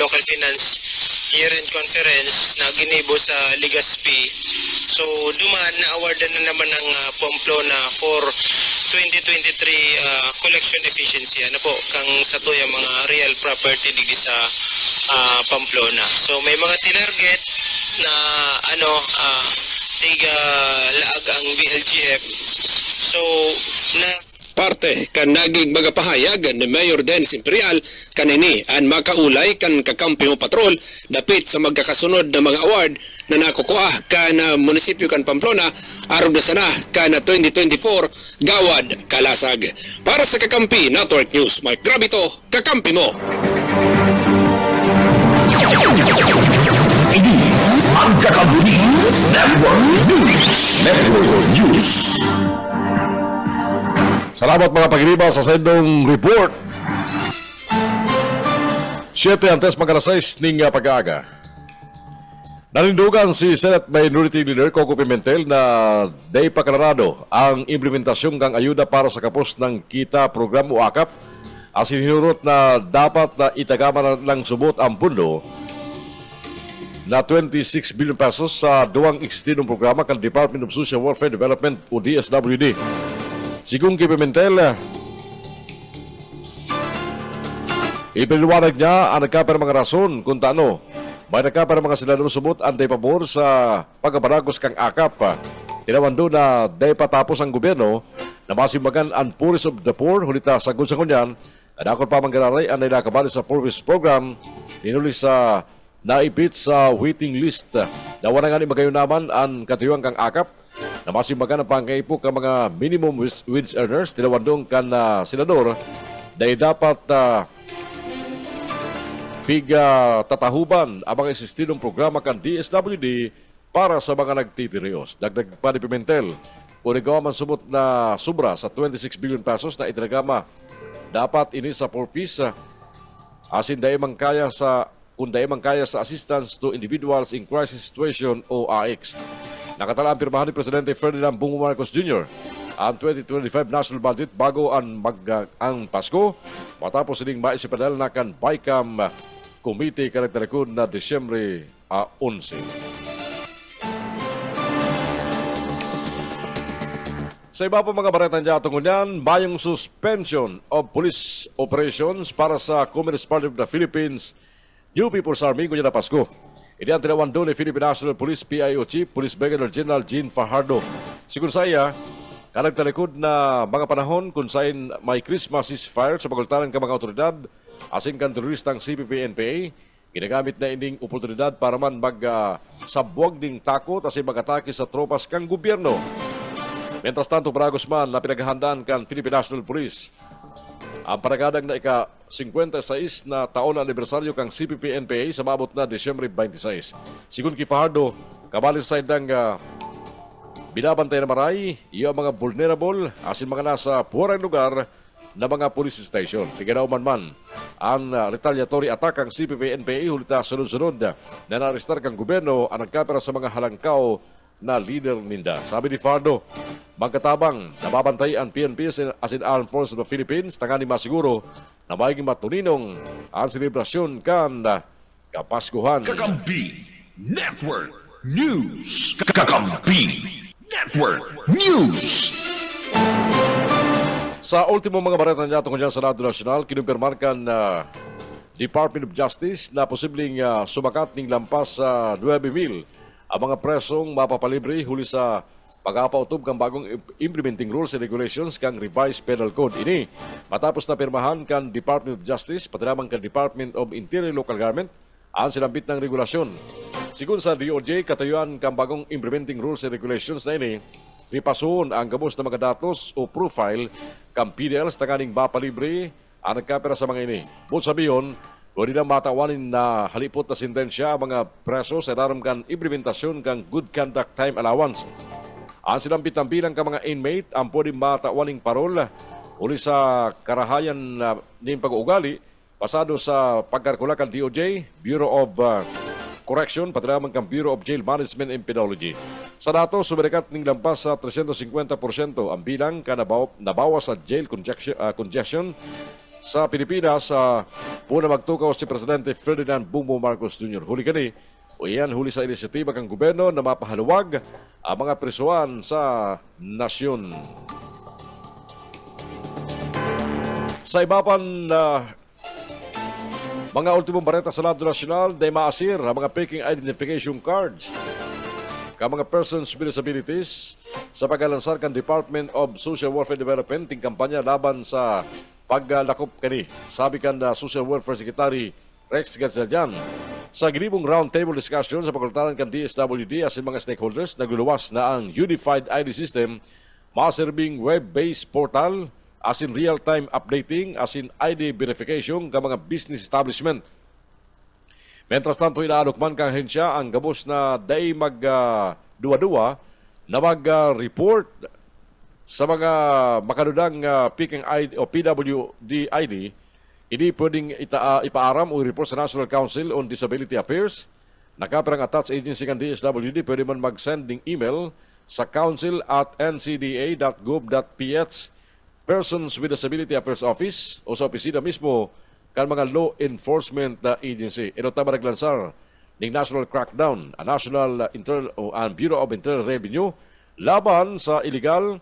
Local Finance Year-End Conference na ginibo sa Ligaspi. So duman na awardan na naman ng Pamplona for 2023 collection efficiency. Ano po kang satuya mga real property digdi sa Pamplona. So may mga tinarget na tiga laag ang BLGF. So na parte kan naging magapahayag ni Mayor Dennis Imperial kanini ang makaulay kan Kakampi mo Patrol dapit sa magkakasunod na mga award na nakukuha kan munisipyo kan Pamplona arog na sana kan 2024 Gawad Kalasag. Para sa Kakampi Network News, Mike Gravito, Kakampi mo. Ini ang Kakampi Network News. Network News. Salamat mga pagriba sa sendong report. 7 antes mag-alas 6 ning pag-aaga. Nanindugan si Senate Minority Leader Coco Pimentel na day pakalarado ang implementasyon ng ayuda para sa kapos ng kita program o AKAP. Asin hinurot na dapat na itagama ng subot ang pundo na 26 billion pesos sa duwang ekstinong programa kan Department of Social Welfare Development o DSWD. Sigung kay Pimentel, ipiniliwanag niya ang nagkapar mga rason kung taano may nagkapar mga senador subot ang day pabor sa pagkabaragos kang AKAP. Tinawando na day patapos ang gobyerno na masimbagan ang Poorest of the Poor, hulita sa kunyan, at ako pa manggararay ang nailakabali sa Poorest Program, inuli sa naipit sa waiting list na wala nga ni magayon naman ang katuyuan kang AKAP. Na masimbagan ang pangkaipo ka mga minimum wage earners, tinawandong kan senador dahil dapat tatahuban ang mga existinong programa kan DSWD para sa mga nagtitirios. Dagdag pa ni Pimentel, kung nagawa man sumot na sobra sa 26 billion pesos na itinagama, dapat ini sa 4 piece asin dahil man kaya sa assistance to individuals in crisis situation o AX. Nakatala ang pirmahan ni Presidente Ferdinand Bongbong Marcos Jr. ang 2025 national budget bago ang Pasko matapos sining maisipadala na kan BICAM Committee kanagtalikod na Disyembre 11. Sa iba pa mga baretang dyan tungkol yan, bayong suspension of police operations para sa Communist Party of the Philippines New People's Army kunya na Pasko. Ini ang tinawando ni Philippine National Police PIO Chief Police Brigadier General Jean Fajardo. Sigun saya, kanang talikod na mga panahon kung saan may Christmas ceasefire sa pagultanan ka mga otoridad, asin kan teroristang CPP-NPA, ginagamit na ining oportunidad para man sabwag ding takot asin mag-atake sa tropas kang gobyerno. Mientras tanto, Bragos man na pinaghahandaan kan Philippine National Police ang paragadang na ika-56 na taon na anibersaryo kang CPP-NPA sa maabot na Disyembre 26. Sigun kay Fajardo, kabali sa saydang binabantay na maray, iyo mga vulnerable asin mga nasa puwarang lugar na mga police station. Tiganaw man ang retaliatory attack ang CPP-NPA hulita sunod-sunod na naristar kang gobyerno ang nagkapera sa mga halangkaw na leader ninda. Sabi ni Fajardo, magkatabang nababantay ang PNP asin Armed Forces of the Philippines tangani masiguro na magiging matuninong ang selebrasyon kan Kapaskuhan. Kakampi Network News. Kakampi Network News. Sa ultimo mga bareta niya tungkol sa Radyo Nacional, kinumpirmarkan na Department of Justice na posibleng sumakat ng lampas sa 9,000 ang mga presong mapapalibre huli sa pag-apautob kang bagong implementing rules and regulations kang revised penal code. Ini matapos na pirmahan kan Department of Justice pati naman kan Department of Interior Local Government ang sinambit ng regulasyon. Sigun sa DOJ, katayuan kang bagong implementing rules and regulations na ini, ripasoon ang gabos na mga datos o profile kang PDLs tanganing mapalibre ang nagkapera sa mga ini. Bukod sabiyon, pwede na matawanin na halipot na sentensya ang mga preso sa daram kan implementasyon kang good conduct time allowance. Ang sinampit ng bilang ka mga inmate ang pwede matawaning parol uli sa karahayan ng pag-uugali pasado sa pagkarkula kan DOJ, Bureau of Correction, pati naman kang Bureau of Jail Management and Penology. Sa dato, sumerikat ng lampas sa 350% ang bilang ka nabawas sa jail congestion sa Pilipinas sa puna magtukaw si Presidente Ferdinand Bongbong Marcos Jr. Huli kani, o iyan huli sa inisyatiba kang gobyerno na mapahaluwag ang mga presuan sa nasyon. Sa iba pang mga ultimong bareta sa Radyo Nacional, day maasir ang mga faking identification cards ka mga persons with disabilities sa paglansar kan Department of Social Welfare Development ting kampanya laban sa paglakop kani. Sabi kan Social Welfare Secretary Rex Gatchalian sa ginibong roundtable discussion sa pagkultaran kan DSWD asin mga stakeholders, nagluluwas na ang Unified ID System, maserbing web-based portal asin real-time updating asin ID verification ka mga business establishment. Mientras tanto, inaalokman kang hensya ang gabos na day mag-duwa-duwa na mag-report sa mga makadudang PKing ID o PWD ID. Hindi pwedeng ipaaram o report sa National Council on Disability Affairs. Nakaperang attached agency kan DSWD, pwede man mag-send ng email sa council@ncda.gov.ph Persons with Disability Affairs Office o sa opisina mismo kan mga law enforcement agency. Ito tama naglansar ng National Crackdown, a National Bureau of Internal Revenue laban sa illegal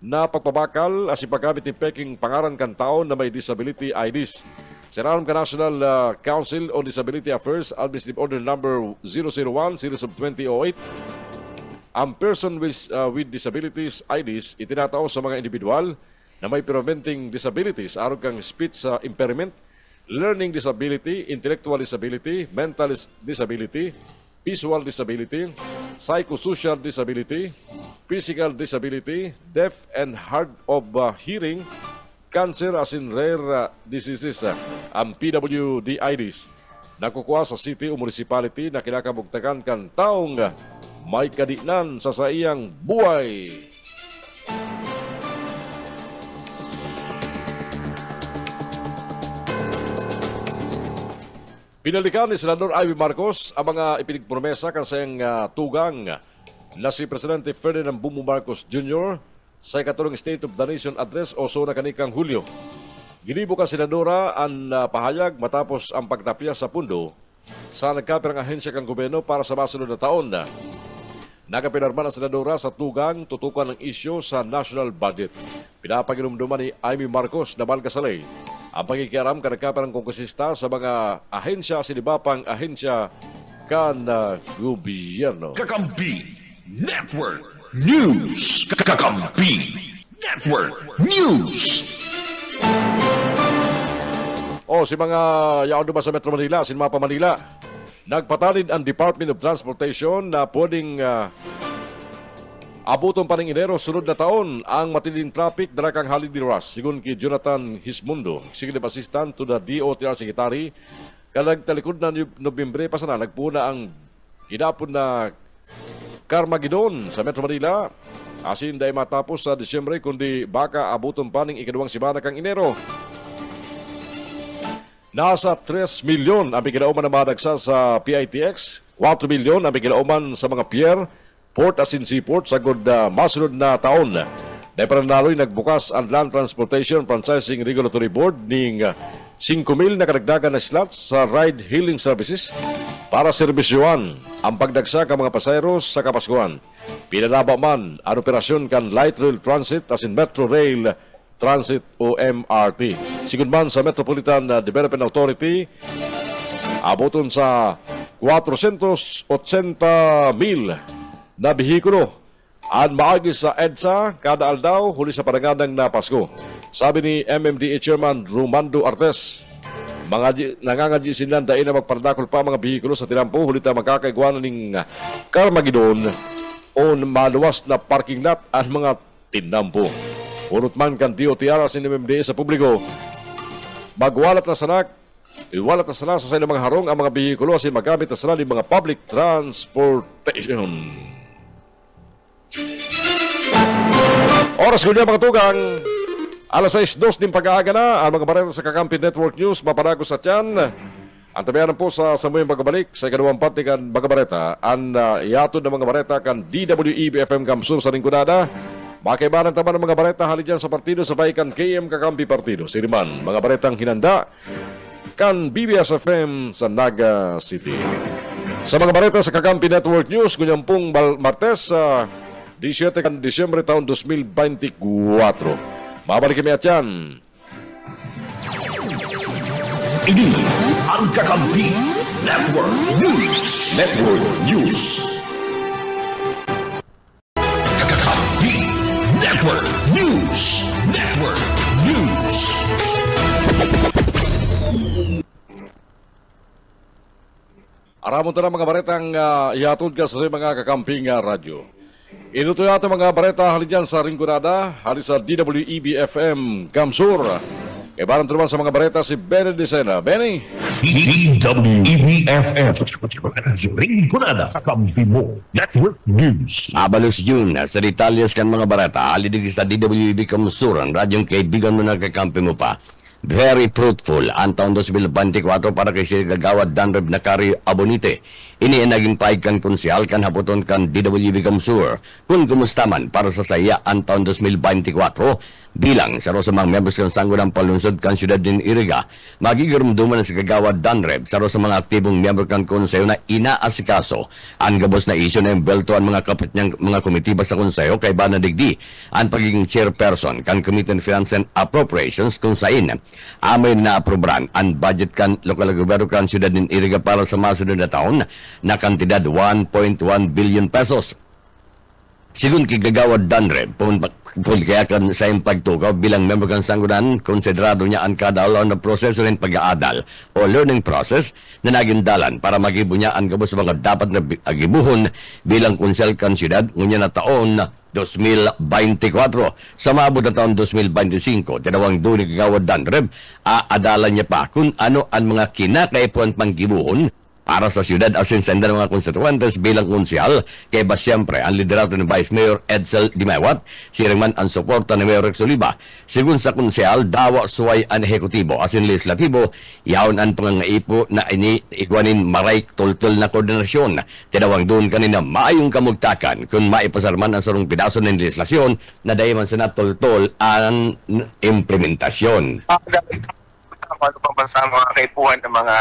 na pagpabakal as ipaggamit ng peking pangaran kan tao na may disability IDs. Sinaram ka National Council on Disability Affairs Administrative Order Number 001/2008. Ang person with disabilities IDs itinatao sa mga individual na may preventing disabilities, aron kang speech impairment, learning disability, intellectual disability, mental disability, visual disability, psychosocial disability, physical disability, deaf and hard of hearing, cancer as in rare diseases, ang PWD IDs. Nakukuha sa city o municipality na kinakabugtakan kan taong may kadinan sa iyang buhay. Pinalikan ni Senador Ivy Marcos ang mga ipinigpromesa kan sa iyang tugang na si Presidente Ferdinand Bongbong Marcos Jr. sa ikatulong State of the Nation Address o so na kanikang Hulyo. Ginibo ka Senadora ang pahayag matapos ang pagtapya sa pundo sa nagkapirang ahensya kang gobyerno para sa masunod na taon. Nagapinarman ang Senadora sa tugang tutukan ng isyo sa national budget. Pinapaginumduman ni Amy Marcos na Balcasalay ang pagkikiaram ka nagkapirang kongresista sa mga ahensya, sinibapang ahensya kan gobyerno. Kakampi Network News. Kakampi Network News. Si mga yaon duman sa Metro Manila, Sinmapa Manila, nagpatalid ang Department of Transportation na pwedeng abuton pa ng Enero sunod na taon ang matinding traffic dala kang holiday rush. Sigun kay Jonathan Hismundo, Executive Assistant to the DOTR Secretary, kalagtalikod na Nobyembre pa sana nagpuna ang ginapon na Carmageddon sa Metro Manila. Asin dahil matapos sa Disyembre kundi baka abuton pa ng ikaduwang simana kang Enero. Nasa 3 milyon ang bigilauman na madagsa sa PITX, 4 milyon ang bigilauman sa mga pier, port as in seaport sa good masunod na taon. Dahil pananaroy nagbukas ang Land Transportation Franchising Regulatory Board ning 5,000 na kadagdagan na slots sa ride-hailing services para serbisyuan ang pagdagsa ka mga pasayeros sa Kapaskuhan. Pinalaba man ang operasyon kan Light Rail Transit as in Metro Rail Transit o MRT. Sigun man sa Metropolitan Development Authority, aboton sa 480,000 na bihikulo ang maagi sa EDSA kada aldaw huli sa parangadang na Pasko. Sabi ni MMDA Chairman Romando Artes, nangangadyi silang dain na magparadakol pa mga bihikulo sa tinampo huli ta magkakaigwanan ng Carmageddon o maluwas na parking lot at mga tinampo. Urot man kan DOTR sa MMDA sa publiko, magwalat na sanak, iwalat na sana sa ilang mga harong ang mga bihikulo kasi magamit na sana ng mga public transportation. Oras ko niya mga tugang, alas 6:02 din pag-aaga na ang mga bareta sa Kakampi Network News, maparagos sa tiyan. Ang tabianan po sa samuyang pagbabalik sa ikaduwang pati kan mga bareta, ang iatod ng mga bareta kan DWEB-FM Gamsur sa Ringkunada. Makaibanan taman ng mga bareta halid dyan sa partido sabay kan KM Kakampi Partido. Siriman, mga baretang hinanda kan BBS-FM sa Naga City. Sa mga bareta sa Kakampi Network News, kunyampung Martes sa 17 kan Disyembre taon 2024. Mabalik kami at yan. Ini ang Kakampi Network News. Network News. Kakampi Network News. Network News. Aramon ta na mga baretang ihatod ka sa mga kakamping radyo. Inuto yata mga bareta halid dyan sa Ringkunada, halid sa DWEB-FM Gamsur. Ibaran naman sa mga bareta si Benny Dicena. Benny? DWEB-FM Ringkunada sa Kampi mo Network News. Abalos yun, sa detalyas kan mga bareta, halidig sa DWEB Gamsur, ang radyong kaibigan mo na kakampi mo pa. Very fruitful ang taon 2024 para kay Sir Gagawad Danreb Nakari Abonite. Ini ang naging paig kan konsyal kan haputon kan DWB Gamsur. Kung kumusta man para sa saya ang taon 2024, bilang sa mga members ng sanggo ng palunsod kan siyudad din Iriga, magigirumduman sa Gagawad Danreb sa mga aktibong member kan konseyo na inaasikaso ang gabos na isyo na imbelto ang mga kapit niyang mga komitiba sa konseyo kay Bana Digdi ang pagiging chairperson kan Committee on Finance and Appropriations kung sain amay na aprobran ang budget kan lokal gobyerno kan siyudad din Iriga para sa masunod na taon na kantidad 1.1 billion pesos. Sigun kay Gagawad Danreb, kaya kan sa iyong pagtukaw bilang member kan sanggunan, konsiderado niya ang kada alaw na proseso ng pag-aadal o learning process na nagindalan para magibo niya ang gabos mga dapat na agibuhon bilang konsel kan siyudad ngunya na taon 2024. Sa maabot na taon 2025, tinawang doon ni Gagawad Danreb, aadalan niya pa kung ano ang mga kinakaipuan panggibuhon para sa siyudad asin senda ng mga konstituentes bilang konsyal, kaya ba siyempre ang liderato ni Vice Mayor Edsel Dimaywat, siring man ang suporta ni Mayor Rex Oliva. Sigun sa konsyal, dawa suway ang ehekutibo asin legislatibo, yaon ang pangangaipo na igwanin maray tultul na koordinasyon. Tinawang doon kanina maayong kamugtakan kung maipasarman ang sarong pidaso ng legislasyon na dahi man sana tultul ang implementasyon. Sa mga bansa mga kaipuhan ng mga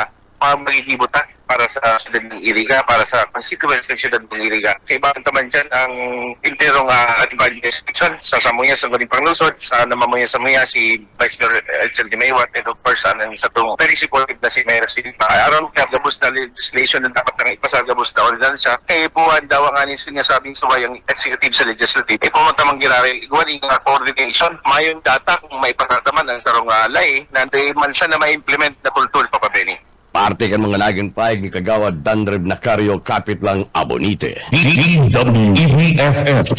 magigibutan para sa siyudad ng Iriga, para sa constituents ng siyudad ng Iriga. Kaibahan naman dyan ang interong advantage section sa Samuya, sa Galing Panglungsod, sa Namamuya Samuya, si Vice Mayor Edsel Dimewat, and of course, sa itong very supportive na si Mayor Silipa. Aron kaya gabos na legislation na dapat nang ipasa gabos na ordinansya, kaya buwan daw ang aning sinasabing subayang executive sa legislative. Pumunta mang girari, iguaning coordination, mayong data kung may patataman ang sarong lay, na mansa na ma-implement na kultur pa Benny. Parte kan mga naging paig ni Kagawad Danreb Nacario kapit lang Abonite. DWEBFF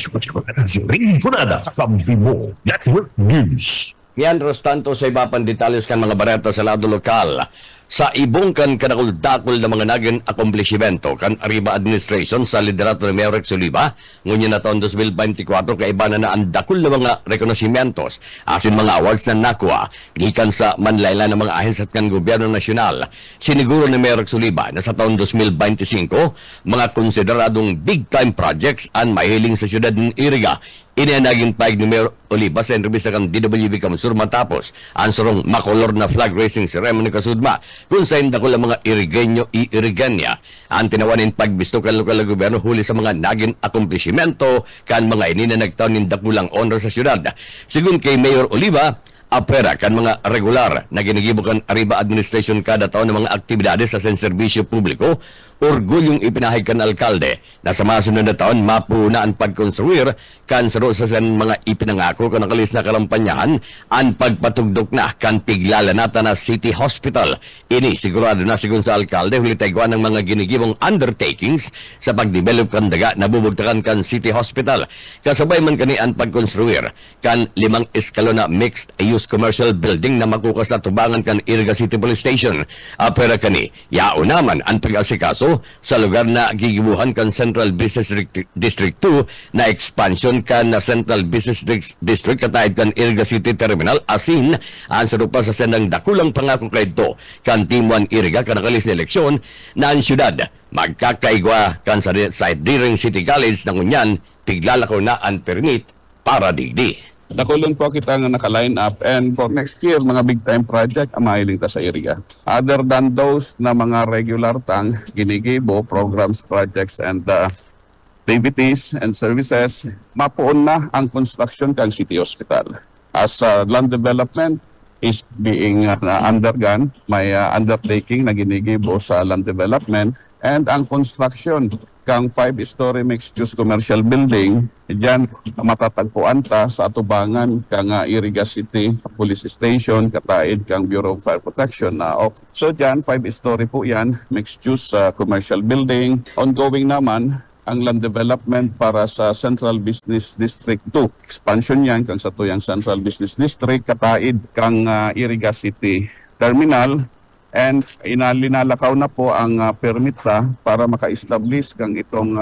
Rinconada sa Kampibo Network News. Mientras tanto sa iba pang detalles kan mga bareta sa lado lokal, sa ibong kan kanakul-dakol na mga naging akomplishimento kan Arriba Administration sa liderato ni Mayor Rex Oliva, ngunyan na taon 2024 kaiba na ang dakol na mga rekonosimentos asin mga awards na nakuha gikan sa manlayla ng mga ahensya kan gobyerno nasyonal. Siniguro ni Mayor Rex Oliva na sa taon 2025 mga konsideradong big time projects ang mahiling sa siyudad ng Iriga. Inianagin paig ni Mayor Oliva sa entrevista kang DWB Kamsur matapos ang surong makolor na flag raising ceremony kasudma kung sa indako lang mga Irigenyo Iriganya ang tinawanin pagbisto kan lokal na gobyerno huli sa mga naging akomplishimento kan mga inina nagtaon ng dakulang honor sa syudad. Sigun kay Mayor Oliva, apera kan mga regular na ginigibukan Arriba Administration kada taon ng mga aktibidades sa serbisyo publiko, orgulyong ipinahig kan alkalde na sa masunod na taon mapuna ang pagkonstruir kan sa mga ipinangako kan nakalis na kalampanyahan ang pagpatugdok na kan piglalanata na City Hospital. Ini sigurado na sigun sa alkalde huli taiguan ng mga ginigibong undertakings sa pagdevelop kan daga na bubugtakan kan City Hospital. Kasabay man kani ang pagkonstruir kan 5 eskalon na mixed use commercial building na makukas na tubangan kan Iriga City Police Station. Apera kani, yao naman ang pag-asikaso sa lugar na gigibuhan kan Central Business District 2 na expansion kan Central Business District katahid kan Iriga City Terminal asin ang sarupa sa sendang dakulang pangako kay ito kan Timuan Iriga kan nakalis na eleksyon na ang syudad magkakaigwa kan sa Diring City College na ngunyan tiglalakaw na ang permit para digdi. Nakulong po kita nga naka-line up and for next year, mga big time project ang mahiling ta sa area. Other than those na mga regular tang ginigibo, programs, projects, and activities and services, mapuon na ang construction kang City Hospital. As land development is being undergone, may undertaking na ginigibo sa land development and ang construction kang 5-story mixed-use commercial building, diyan matatagpuan ta sa atubangan kang Iriga City Police Station, kataid kang Bureau of Fire Protection na off. So diyan 5-story po yan, mixed-use commercial building. Ongoing naman ang land development para sa Central Business District 2. Expansion yan kang sa tuyang Central Business District, kataid kang Iriga City Terminal. And inalinalakaw na po ang permit para maka-establish kang itong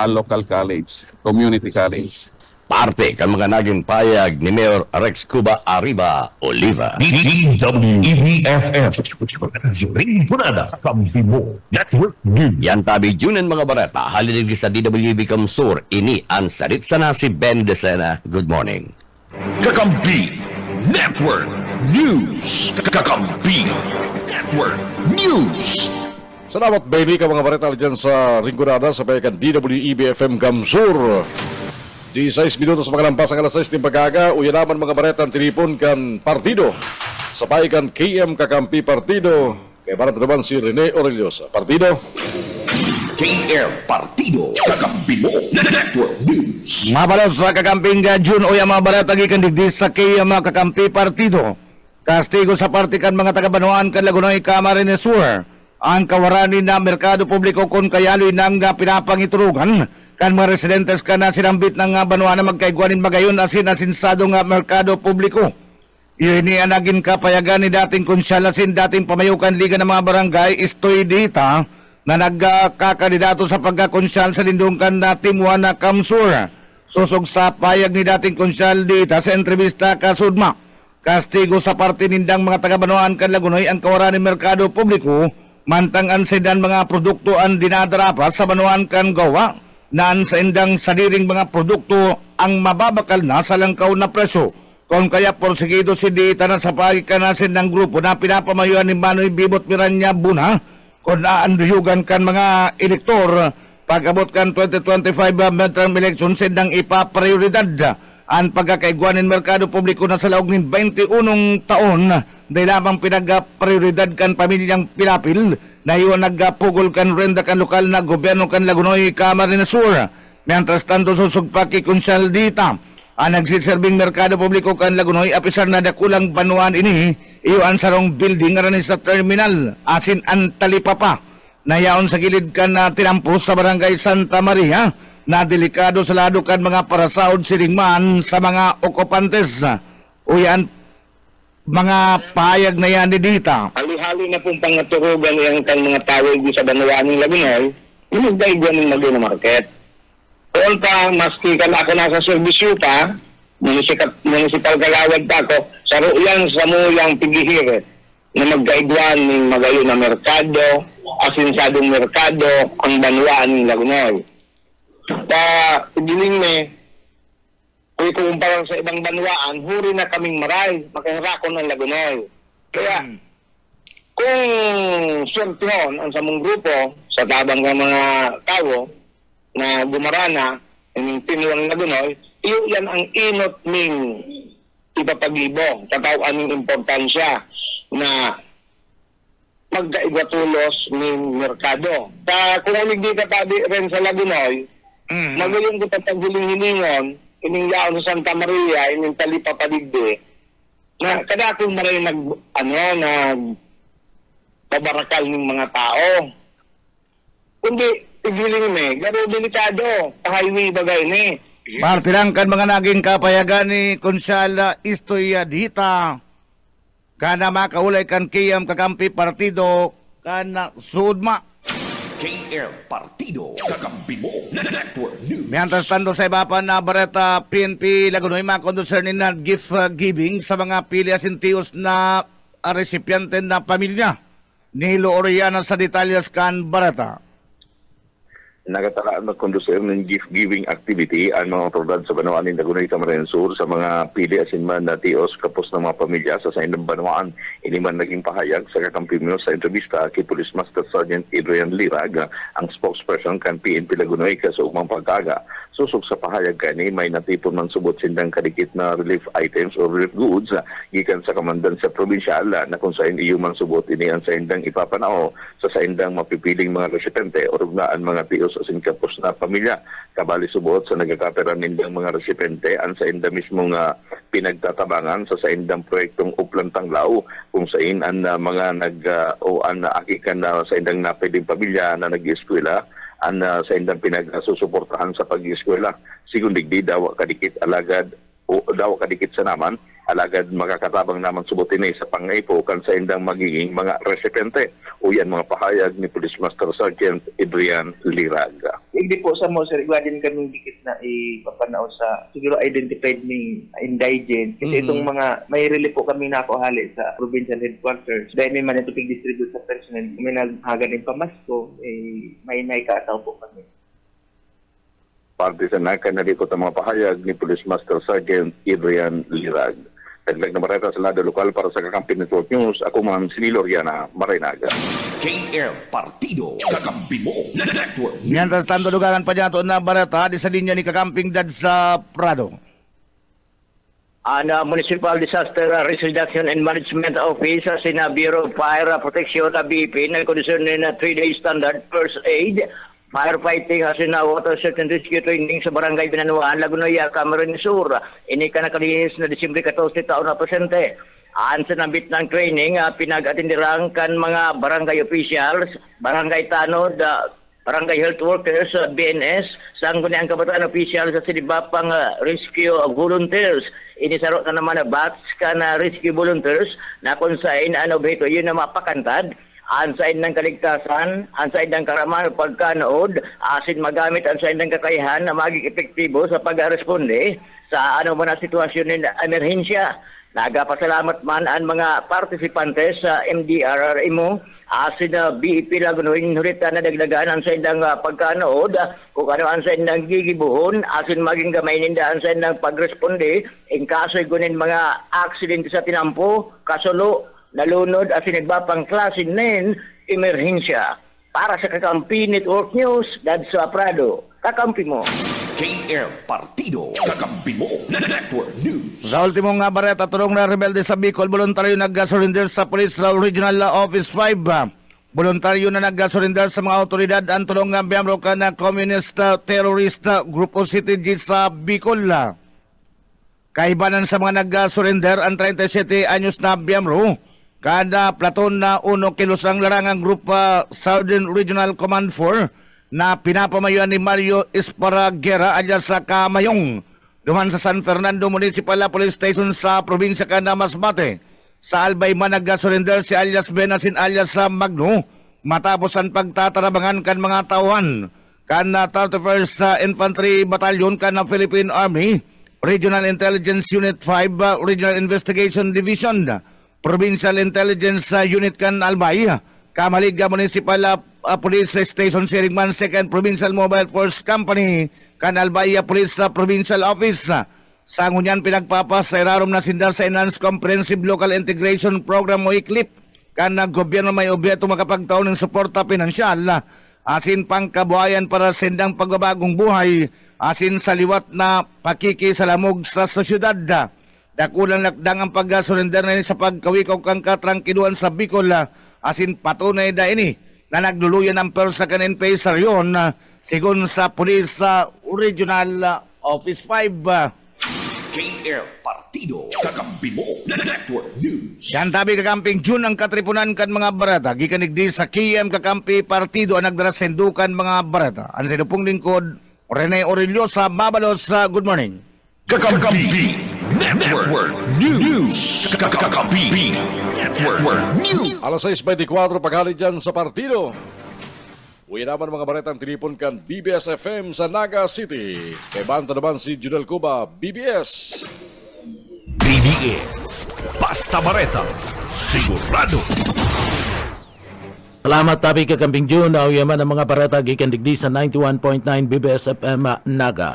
local college, community college. Parte kan mga naging payag ni Mayor Rex Cuba Arriba Oliva. DWEBFF Rinconada sa Kampibo Network News. Yan tabi junan mga barata, halilig sa DWB Kamsur, ini ang sarit sana si Ben Decena. Good morning. Kakampi Network News. Kakampi Network News. Salamat Benny ka mga bareta dyan sa Rinconada sa payakan DWEBFM Kamsur. 16 minutos magalampas ang alas 6 ng pagkaga. Uya naman mga bareta ang tinipon kan partido sa payakan KM Kakampi Partido. Kaya para naman si Rene Oreliosa. Partido KM Partido Kakampi mo Network News. Mabalot sa Kakamping June o yung mga barata gikan digdi sa KM Kakampi Partido. Kastigo sa partikan mga taga-Banuan kan Lagunoy Camarines Sur. Ang kawarani na merkado publiko kung kayaloy nang pinapangiturugan kan mga residentes ka na sinambit ng Banuan na magkaiguanin magayon asin-asinsado nga merkado publiko. Iyon ang naging kapayagan ni dating konsyalasin, dating pamayukan liga ng mga barangay, Istoy Dita, na nagkakandidato sa pagkakonsyal sa lindungkan na Timuan na Kamsur. Susog sa payag ni dating konsyal Dita sa entrevista kasudma. Kastigo sa parte nindang mga taga-Banuan kan Lagunoy ang kawarani merkado publiko, mantang ansidan mga produkto ang dinadarapas sa Banuan kan gawa, naan sa indang sadiring mga produkto ang mababakal na sa langkaw na presyo. Kung kaya porsigido si Dita na sa pagkikanasin ng grupo na pinapamayuan ni Manoy Bibot Miranya Buna, kung naanduyugan kan mga elektor pag-abot kan 2025 midterm election sindang ipaprioridad ang pagkakaiguanin merkado publiko na sa laog ng 21 taon dahil lamang pinag-prioridad kan pamilyang pilapil na iyon nagpugol kan renda kan lokal na gobyerno kan Lagunoy, Camarines Sur. Mientras tanto susug pakikonsyal dita ang nagsiserving merkado publiko kan Lagunoy apisar na dakulang banuan ini iyo ang sarong building nga sa terminal asin ang talipapa na yaon sa gilid kan na tinampos sa barangay Santa Maria na delikado sa lado kan mga parasaod siringman sa mga okupantes. O yan, mga payag na yan ni Dita. Hali-hali na pong pangaturugan yung kan mga tawag sa Banuaning Lagunoy, yung nagdaigwan ng Laguna Market. Doon pa, maski ka na ako nasa servisyo pa, municipal galawad pa ako, saro yan sa muyang pigihir na magdaigwan ng magayon na merkado, asinsadong merkado, ang Banuaning Lagunoy. Giling me, kung kumpara sa ibang banwaan, huri na kaming maray, makahirakon ng Lagunoy. Kaya, kung swertihon ang samong grupo, sa tabang ng mga tao, na gumarana, ng pinuwang Lagunoy, iyan ang inot ng ipapagibo, katawan ng importansya na magkaigatulos ng merkado. Kung hindi ka tabi rin sa Lagunoy, magaling ko paghuling-hilingon, ining yaon sa Santa Maria, ining talipa paligde, na kada akong maray pabarakal ng mga tao. Kundi, tigiling me, garo delikado, pa-highway bagay ni. Parte lang kan mga naging kapayagan ni Konsyal Istoy Dita, kana makaulay kan kiyam kakampi partido, kana sudma. KM Partido, kakampi mo na Network News. Mientras tanto sa iba pa na Bareta PNP Lagunoy, mga kondusyon na gift giving sa mga piliasintiyos na recipiente na pamilya. Nilo Oriana sa detalles kan Bareta. Nagatalaan magkondusyon ng gift-giving activity ang mga otoridad sa Banuaning Lagunoy, Camarines Sur sa mga pili asinman na tios kapos ng mga pamilya sa saindang Banuan. Ini man naging pahayag sa kakampi mo sa entrevista kay Police Master Sergeant Adrian Lirag, ang spokesperson kan PNP Lagunoy sa umang pagkaga. Susok sa pahayag kani may natipon man subot sindang kadikit na relief items o relief goods gikan sa kamandan sa probinsyal na kung saan iyo man subot ini ang saindang ipapanao sa saindang mapipiling mga residente o rugnaan mga tios asin kapos na pamilya. Kabali subot sa nagkakaperan nindang mga resipente ang sa inda mismong pinagtatabangan sa indang proyektong Uplan Tanglaw kung saan ang mga akikan na sa indang napeding pamilya na nag-eskwela ang sa indang pinagsusuportahan sa pag-eskwela. Sigun digdi daw kadikit alagad o daw kadikit sa naman alagad makakatabang naman subutin sa pangaipo kan sa indang magiging mga resipente. O yan mga pahayag ni Police Master Sergeant Adrian Liraga. Hindi po sa mo, sir, iwadin kami dikit na ipapanaw sa siguro identified ni indigent. Kasi itong mga, may relief po kami nakuhali sa provincial headquarters. Dahil may man ito pig-distribute sa personnel. May naghagan ng pamasko, may naikataw po kami. Parte sa nakanalipot ang mga pahayag ni Police Master Sergeant Adrian Lirag. Taglag na Bareta sa lado lokal para sa Kakampi Network News. Ako man si Loriana Marinaga. KM Partido, kakampi mo na Network News. Mientras tanto lugaran pa dyan na Bareta di sa linya ni Kakamping Dad sa Prado. Ang Municipal Disaster Risk Reduction and Management Office sa Bureau of Fire Protection na BP nagkondisyon na 3-day standard first aid firefighting as in water search and rescue training sa Barangay Binanuan, Lagunoy, Camarines Sur. Ini ka nakalihis na Disyembre 14 taon na presente. Ang sanabit ng training, pinag-atindirang kan mga barangay officials, barangay tanod, barangay health workers, BNS, sangguniang kabataan officials sa sinibapang rescue volunteers. Inisarot na naman na batch ka na rescue volunteers na kung saan obheto yun na mapakantad. Ang side ng kaligtasan, ang side ng karaman pagkanood, asin magamit ang side ng kakayahan na maging epektibo sa pag-responde sa ano man na sitwasyon ng emerhensya. Nagapasalamat man ang mga partisipantes sa MDRRMO, asin na BEP Lagunoy, nurita na dagdagan ang side ng pagkanood, kung ano ang side ng gigibuhon, asin maging gamay ninda ang side ng pag-responde, in kaso'y gunin mga aksidente sa tinampo, kasulo, nalunod at sinigbapang klase nin, emerhensya. Para sa Kakampi Network News, Dadso Prado, kakampi mo. KM Partido, kakampi mo. Network News. Sa ultimo nga bareta, tulong na rebelde sa Bicol, voluntaryo nag-surrender sa Police Regional Office 5. Voluntaryo na nag-surrender sa mga autoridad ang tulong nga miyembro ka na Communist Terrorist Grupo City sa Bicol. Kaibanan sa mga nag-surrender ang 37 anyos na miyembro kada platon na 1 kilos ang larangang Grupo Southern Regional Command 4 na pinapamayuan ni Mario Esparraguera alias sa Kamayong duman sa San Fernando Municipal Police Station sa probinsya ka na Masbate. Sa Albayman nag-surrender si alias Benasin alias sa Magno matapos ang pagtatarabangan kan mga tauhan kan 31st Infantry Battalion kan na Philippine Army Regional Intelligence Unit 5 Regional Investigation Division Provincial Intelligence Unit kan Albay, Kamaliga Municipal Police Station Sirigman 2nd Provincial Mobile Force Company kan Albay Police Provincial Office. Sa ngunyan pinagpapas sa irarom na sinda sa Enhanced Comprehensive Local Integration Program o ICLIP kan gobyerno may obyeto makapagtaon ng suporta pinansyal asin pangkabuhayan para sindang pagbabagong buhay asin sa liwat na pakikisalamog sa sosyudad. Dakulang lakdang ang pag-surrender na sa pagkawikaw kang katrangkiduan sa Bicol asin patunay da ini na nagluluyan ang persa kaninpay sa riyon sigon sa Police Regional Office 5. KM Partido, kakampi mo. Network News. Yan tabi kakamping June ang katripunan kan mga barata. Gikanigdi sa KM Kakampi Partido ang nagdarasendukan mga barata. Ang sinupong lingkod, Rene Aurelio sa Babalos. Good morning. Kakampi Network News. Kakampi Network News. Alas 6:24 paghali dyan sa partido. Uwi naman mga baretang tinipon kan BBS FM sa Naga City. Kay banta naman si Junel Cuba, BBS. BBS. Basta Bareta. Sigurado. Salamat tabi kakamping June. Nauyaman ang mga bareta gikan digdi sa 91.9 BBS FM Naga.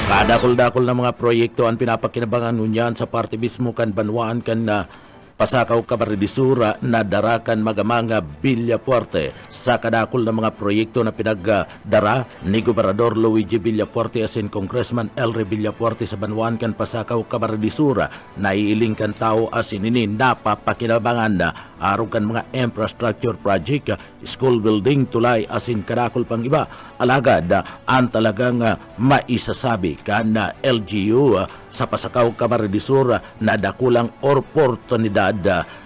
Kadakol-dakol na mga proyekto ang pinapakinabangan nunyan sa parte mismo kan banwaan kan na Pasakaw Camarines-Sur na darakan magamanga Villafuerte sa kadakol na mga proyekto na pinagdara ni Gobernador Luigi Villafuerte asin Congressman Elry Villafuerte sa banwaan kan Pasakaw Camarines-Sur na iiling kan tao asin ini napapakinabangan na araw kan mga infrastructure project, school building, tulay asin kadakol pang iba. Alagad ang talagang maisasabi kan LGU sa Pasakaw Camarines-Sur na dakulang oportunidad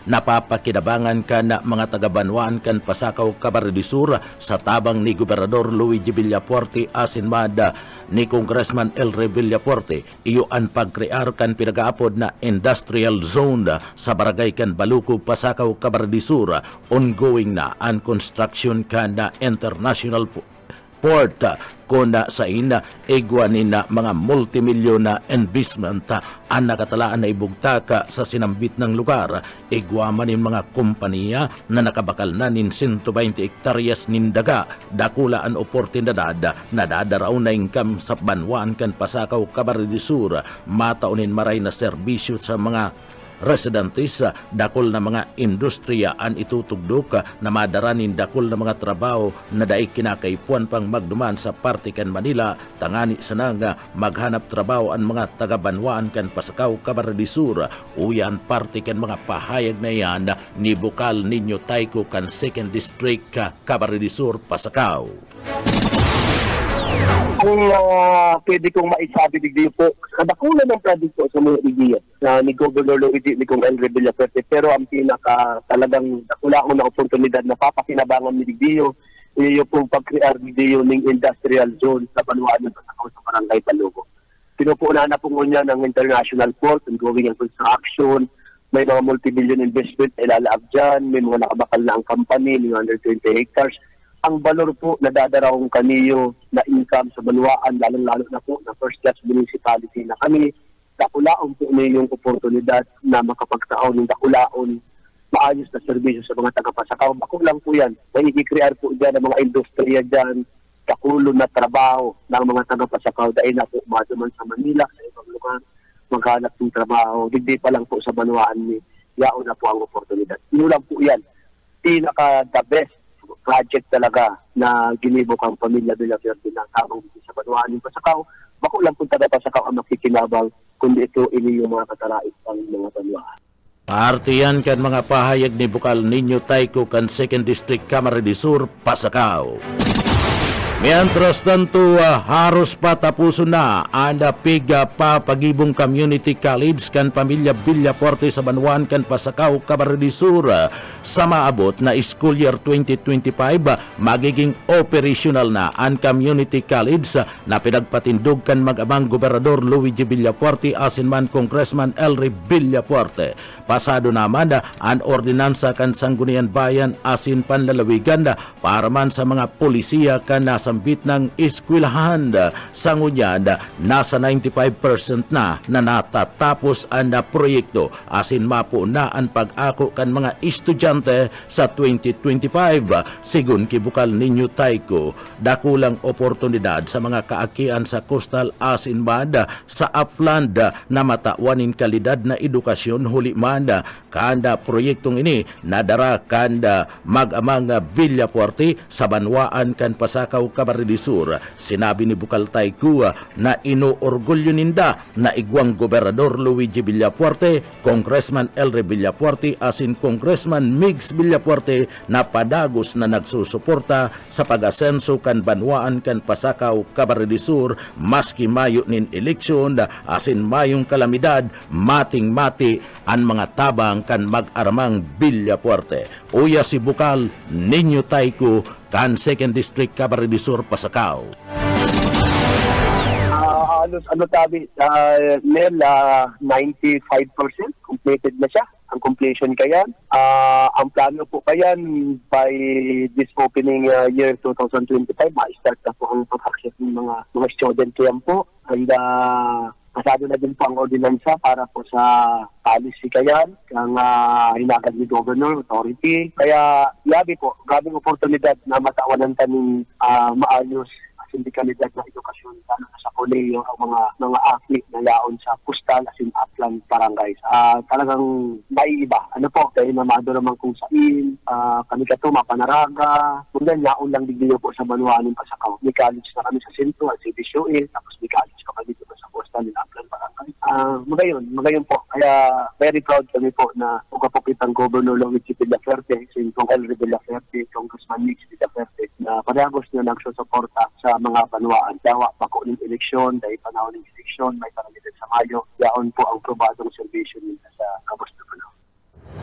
napapakinabangan kan mga taga-Banwaan kan Pasakaw Camarines-Sur sa tabang ni Gobernador Luigi Villafuerte asin mada ni Congressman Elry Villafuerte iyo ang pagkrear kan pinagaapod na industrial zone sa barangay kan Baluco, Pasakaw Camarines-Sur. Ongoing na ang construction kan na international port kuna sa ina igwanin na mga multimilyon na investment ang nakatalaan na ibugtaka sa sinambit ng lugar. Igwaman ng mga kompanya na nakabakal na nin 120 hektaryas nindaga dakula ang oportunidad na dadaraw na income sa Banwaan kan Pasakaw Camarines-Sur mataunin maray na serbisyo sa mga residentes, dakol na mga industriya ang itutugdok na madaranin dakol na mga trabaho na daig kinakaipuan pang magduman sa parte kan Manila tangani sa nga maghanap trabaho ang mga taga-Banwaan kan Pasakaw Camarines-Sur. Uyan parte kan mga pahayag na yan ni Bukal Niño Taiko kan 2nd District Camarines-Sur, Pasakaw. Kung pwede kong maisabi digdi po, kadakulan ng project po sa mga ideya na ni Governor Luigi ni Kong Elry Villafuerte, pero ang pinaka talagang dakulaon na oportunidad na papakinabangan ni digdiyo iyo pong pag-create digdiyo ng industrial zone sa Banwaan ng Pasakaw sa Barangay Baluco. Pinupunan na po niya ng international port, ongoing ang construction, may mga multi-billion investment ilalaab dyan, may mga nakabakal na ang company, may 120 hectares. Ang balor po na dadarawang kaniyo na income sa Banwaan, lalong-lalo na po na first-class municipality na kami, dakulaon po niyong oportunidad na makapagtaon ng dakulaon, maayos na serbisyo sa mga taga-Pasakaw. Bakulang po yan. May i-create po dyan ang mga industriya dyan, dakulo na trabaho ng mga taga-Pasakaw. Dahil na po maduman sa Manila, sa ibang lugar, maghanap ng trabaho. Hindi pa lang po sa Banwaan ni yaon na po ang oportunidad. Yun lang po yan. pinaka-the best project talaga na ginibok ang pamilya Villaverde ng tabang dito sa Banuan ng Pasakaw. Bako lang punta na Pasakaw ang makikinabang, kundi ito ini yung mga katarait ng mga Banuan. Partiyan kan mga pahayag ni Bukal Niño Taiko kan 2nd District Camarines Sur, Pasakaw. Mientras tanto, haros patapuso na ang piga pa Pagibong Community College kan pamilya Villaforte sa Banuan kan Pasakaw, Camarines Sur sa maabot na school year 2025 magiging operational na ang community college na pinagpatindog kan mag-amang Gobernador Luigi Villaforte asin man Congressman Elry Villaforte. Pasado naman ang ordinansa kan Sangguniang Bayan asin panlalawigan para man sa mga polisiya kan nasambit ng eskwelahan. Sa ngunyan, nasa 95% na natatapos ang proyekto asin mapo na ang pag-ako kan mga estudyante sa 2025. Sigun kibukal Niño Taiko, dakulang oportunidad sa mga kaakian sa coastal asin banda sa upland na matauanin kalidad na edukasyon huli man kanda proyektong ini nadara kanda mag-amang Villaforte sa Banwaan kan Pasakaw, Camarines Sur. Sinabi ni Bukal Taiko na inuorgulyo ninda na igwang Gobernador Luigi Villaforte, Congressman Elry Villaforte asin Congressman Migs Villaforte na padagos na nagsusuporta sa pag-asenso kan Banwaan kan Pasakaw, Camarines Sur maski mayo nin eleksyon asin mayong kalamidad mating-mati ang mga tabang kan mag-aramang Villaforte. Uya si Bukal Niño Taiko kan 2nd District Camarines Sur, Pasakaw. Nel, 95% completed na siya. Ang completion kaya. Ang plano po kaya by this opening year 2025, ma-start na po ang pag-access ng mga student kaya po. And pasado na din po ang ordinansa para po sa policy kayan, ang hinagad ni Governor, Authority. Kaya yabi po, grabing oportunidad na matawanan taning maayos sindikalidad na edukasyon lalo na sa koleyo ang mga athlete na yaon sa postal asin upland barangays. Talagang naiiba. Ano po, dahil namado naman kung saan, kami kato, mapanaraga, kung yaon lang digniyo po sa Banuan ng Pasakaw. May college na kami sa Sintro at CBCOE, tapos may college pa kami dito sa postal ng upland barangays. Magayon po. Kaya very proud kami po na ugapokit ang Governor Luigi Villaforte, Sintong Elry Villaforte, Congressman Mix Villaforte, na parehagos na nagsusuporta sa mga Banuan. Dawa pa ko ng eleksyon, dahil panahon ng eleksyon, may paramitan sa Mayo, yaon po ang probadong servisyo nila sa Kabos na Panahon.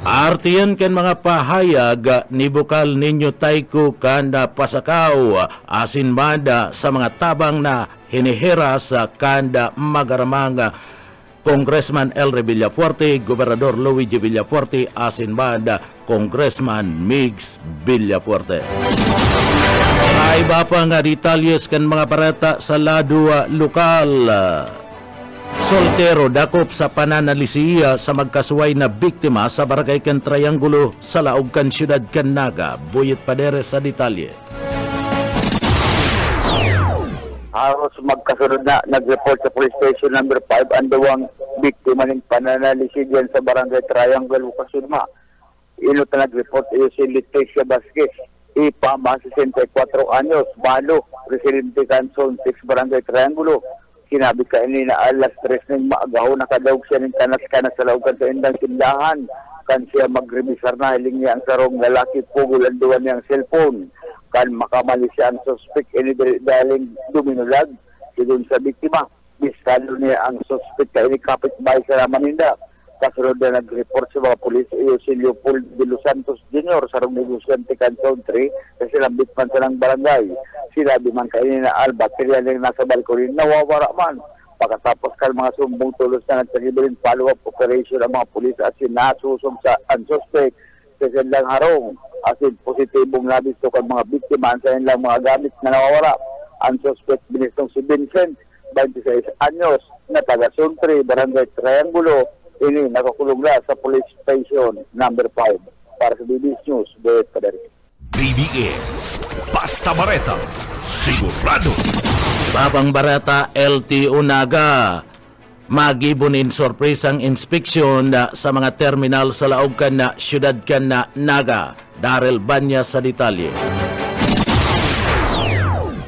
Artiyan kan mga pahayag ni Bukal Niño Taiko kan Pasakaw asin banda sa mga tabang na hinihiras kanda magaramang Congressman Elry Villaforte, Gobernador Luigi Villaforte asin banda Congressman Migs Villaforte. Sa iba pa nga detalyes kan mga parata sa lado lokal. Soltero dakop sa pananalisiya sa magkasuway na biktima sa barangay kan Triangulo sa laog kan siyudad kan Naga. Buyet Padere sa detalye. Haros magkasunod na nag-report sa police station number 5 ang dawang biktima ng pananalisiya sa barangay Triangulo, Kasunma. Ino na nag-report si Leticia Vasquez. Ipa, 64 anyos, Balo, Presidente Canson, 6 Barangay Triangulo. Sinabi ka ini na alas 3 ng maagaw, nakadaog siya ng kanas-kanas sa laugan sa indang tindahan. Kan siya magrebisar na, hiling niya ang sarong lalaki, pugulan duwan niya ang cellphone. Kan makamali siya ang suspect, ini dahil duminulag, sidon sa biktima. Biskalo niya ang suspect, ka ini kapitbahay sa Maninda. Kasunod na nag-report sa mga polis, si Leopold de Los Santos Jr. sa Negociante Canton 3 kasi lambit man sa ng barangay. Sinabi man kainin na Alba, kaya lang nasa balkoni, nawawara man. Pagkatapos ka mga sumbong tulos na nagsagibilin follow-up operation ang mga polis at sinasusong sa unsuspect sa silang harong. Asin positibong labis to kang mga biktima sa ilang mga gamit na nawawara. Unsuspect binistong si Vincent, 26 anyos, na taga Suntri, Barangay Triangulo. Ini nakakulong na sa police station number 5 para sa BBS News. Buyet Padere. BBS Basta Bareta, sigurado. Babang Bareta, LTO Naga. Magibunin sorpresang inspeksyon sa mga terminal sa laog kan na syudad kan na Naga. Daryl Banya sa detalye.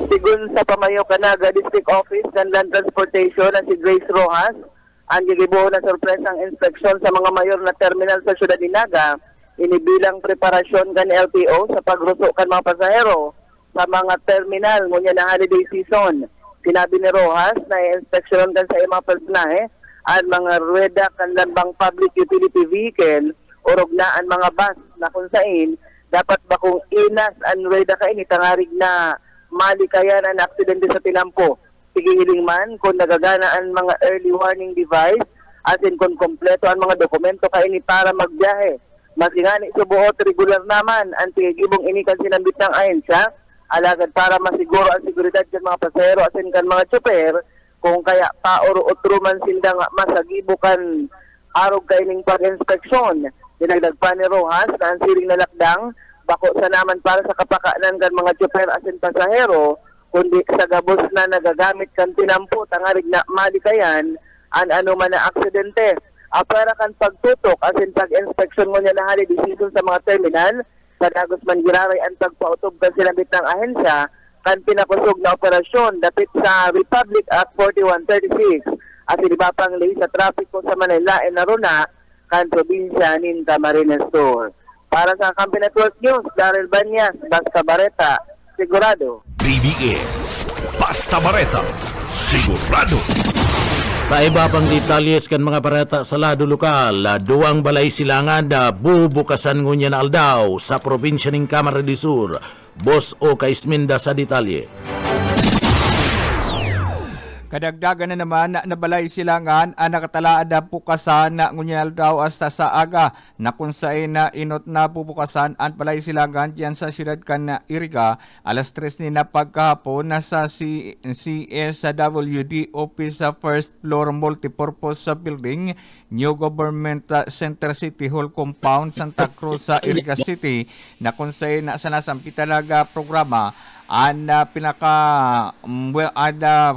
Sigun sa Pamayo Canaga District Office ng Land Transportation na si Grace Rojas, ang gigibuo na sorpresang inspeksyon sa mga mayor na terminal sa syudad ni Naga, inibilang preparasyon kan LTO sa pagrusok kan mga pasahero sa mga terminal ngunya na holiday season. Sinabi ni Rojas na i-inspeksyon kan sa mga personahe at mga rueda kan lambang public utility vehicle o rugnaan mga bus na kung saan dapat ba kung inas ang rueda ka initangarig na malikayan ang aksidente sa tinampo. Sige hiling man kung nagagana ang mga early warning device as in kung kompleto ang mga dokumento ka ini para magbiyahe. Masingani subuot regular naman ang tigibong inikan sinambit ng ahensya alagad para masiguro ang seguridad ng mga pasahero asin kan mga tsuper kung kaya paoro otro man sila nga masagibukan arog kaining pag-inspeksyon. Dinagdag pa ni Rojas na ang siring na lakdang bako sa naman para sa kapakanan kan mga tsuper asin pasahero kundi sa gabos na nagagamit kan tinampo tangarig na malikayan an ano man na aksidente. Para kan pagtutok asin pag-inspeksyon mo niya na holiday season sa mga terminal sa Dagos man giraray ang pagpautob kan sinabit ng ahensya kan pinakusog na operasyon dapit sa Republic Act 4136 at ilibapang lay sa trapiko sa Manila e naruna kan probinsya nin Camarines Sur. Para sa Kampi Network News, Daryl Banyas, Basta Bareta, Sigurado. BBS, Basta Bareta, Sigurado. Sa iba pang detalyes kan mga bareta sa lado lokal, duwang balay silangan na bubukasan ngunya na aldaw sa probinsya ng Camarines Sur. Boss O. Kaisminda sa detalye. Kadagdagan na naman na nabalay silangan ang nakatalaan na pukasan na ngunyal daw hasta sa aga na kung saan na inot na pupukasan ang balay silangan dyan sa siyudad kan na Iriga alas 3 ni na pagkahapon na sa CSWD Office sa First Floor Multipurpose Building, New Government Center City Hall Compound, Santa Cruz sa Iriga City na kung saan na sa nasampi talaga programa ang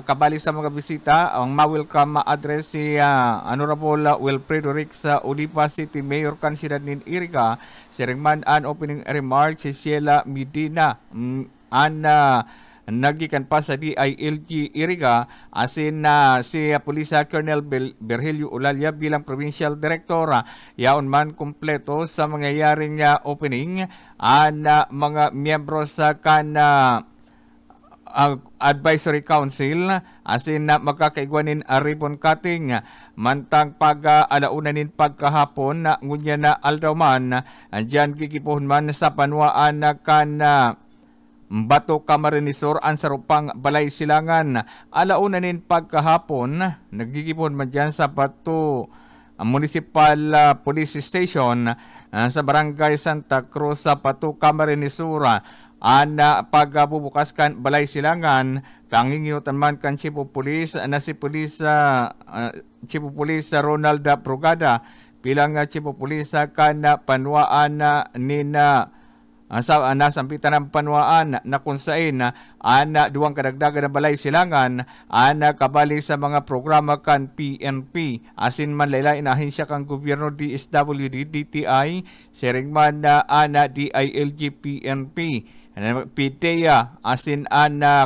kabali sa mga bisita ang ma-welcome address si Honorable Wilfredo Rix sa Ulipa City Mayor kan siyudad nin Iriga. Siringman an opening remarks si Sheila Medina nagikan pa sa DILG Iriga asin si Pulisa Colonel Virgilio Ulalia bilang Provincial Director. Yaon man kompleto sa mangyayaring opening ang mga miyembro sa Advisory Council asin na magkakaigwanin ribbon cutting mantang alaunanin pagkahapon na ngunya na aldawman andyan gigipuhon man sa panwaan na Bato Camarines Sur ang sarupang balay silangan alaunanin pagkahapon nagigipon man dyan sa Bato Municipal Police Station sa Barangay Santa Cruz sa Bato Camarines Sur pagbubukas kan balay silangan kangingiutan man kan Chief of Police na si Chief of Police Ronald Brugada bilang Chief of Police kan panwaan nina sa nasampitan ng panwaan na kung saan duwang kadagdagan na balay silangan kabali sa mga programa kan PNP asin man laylain ahensya kang gobyerno DSWD, DTI, siringman na DILG, PNP, PDEA asin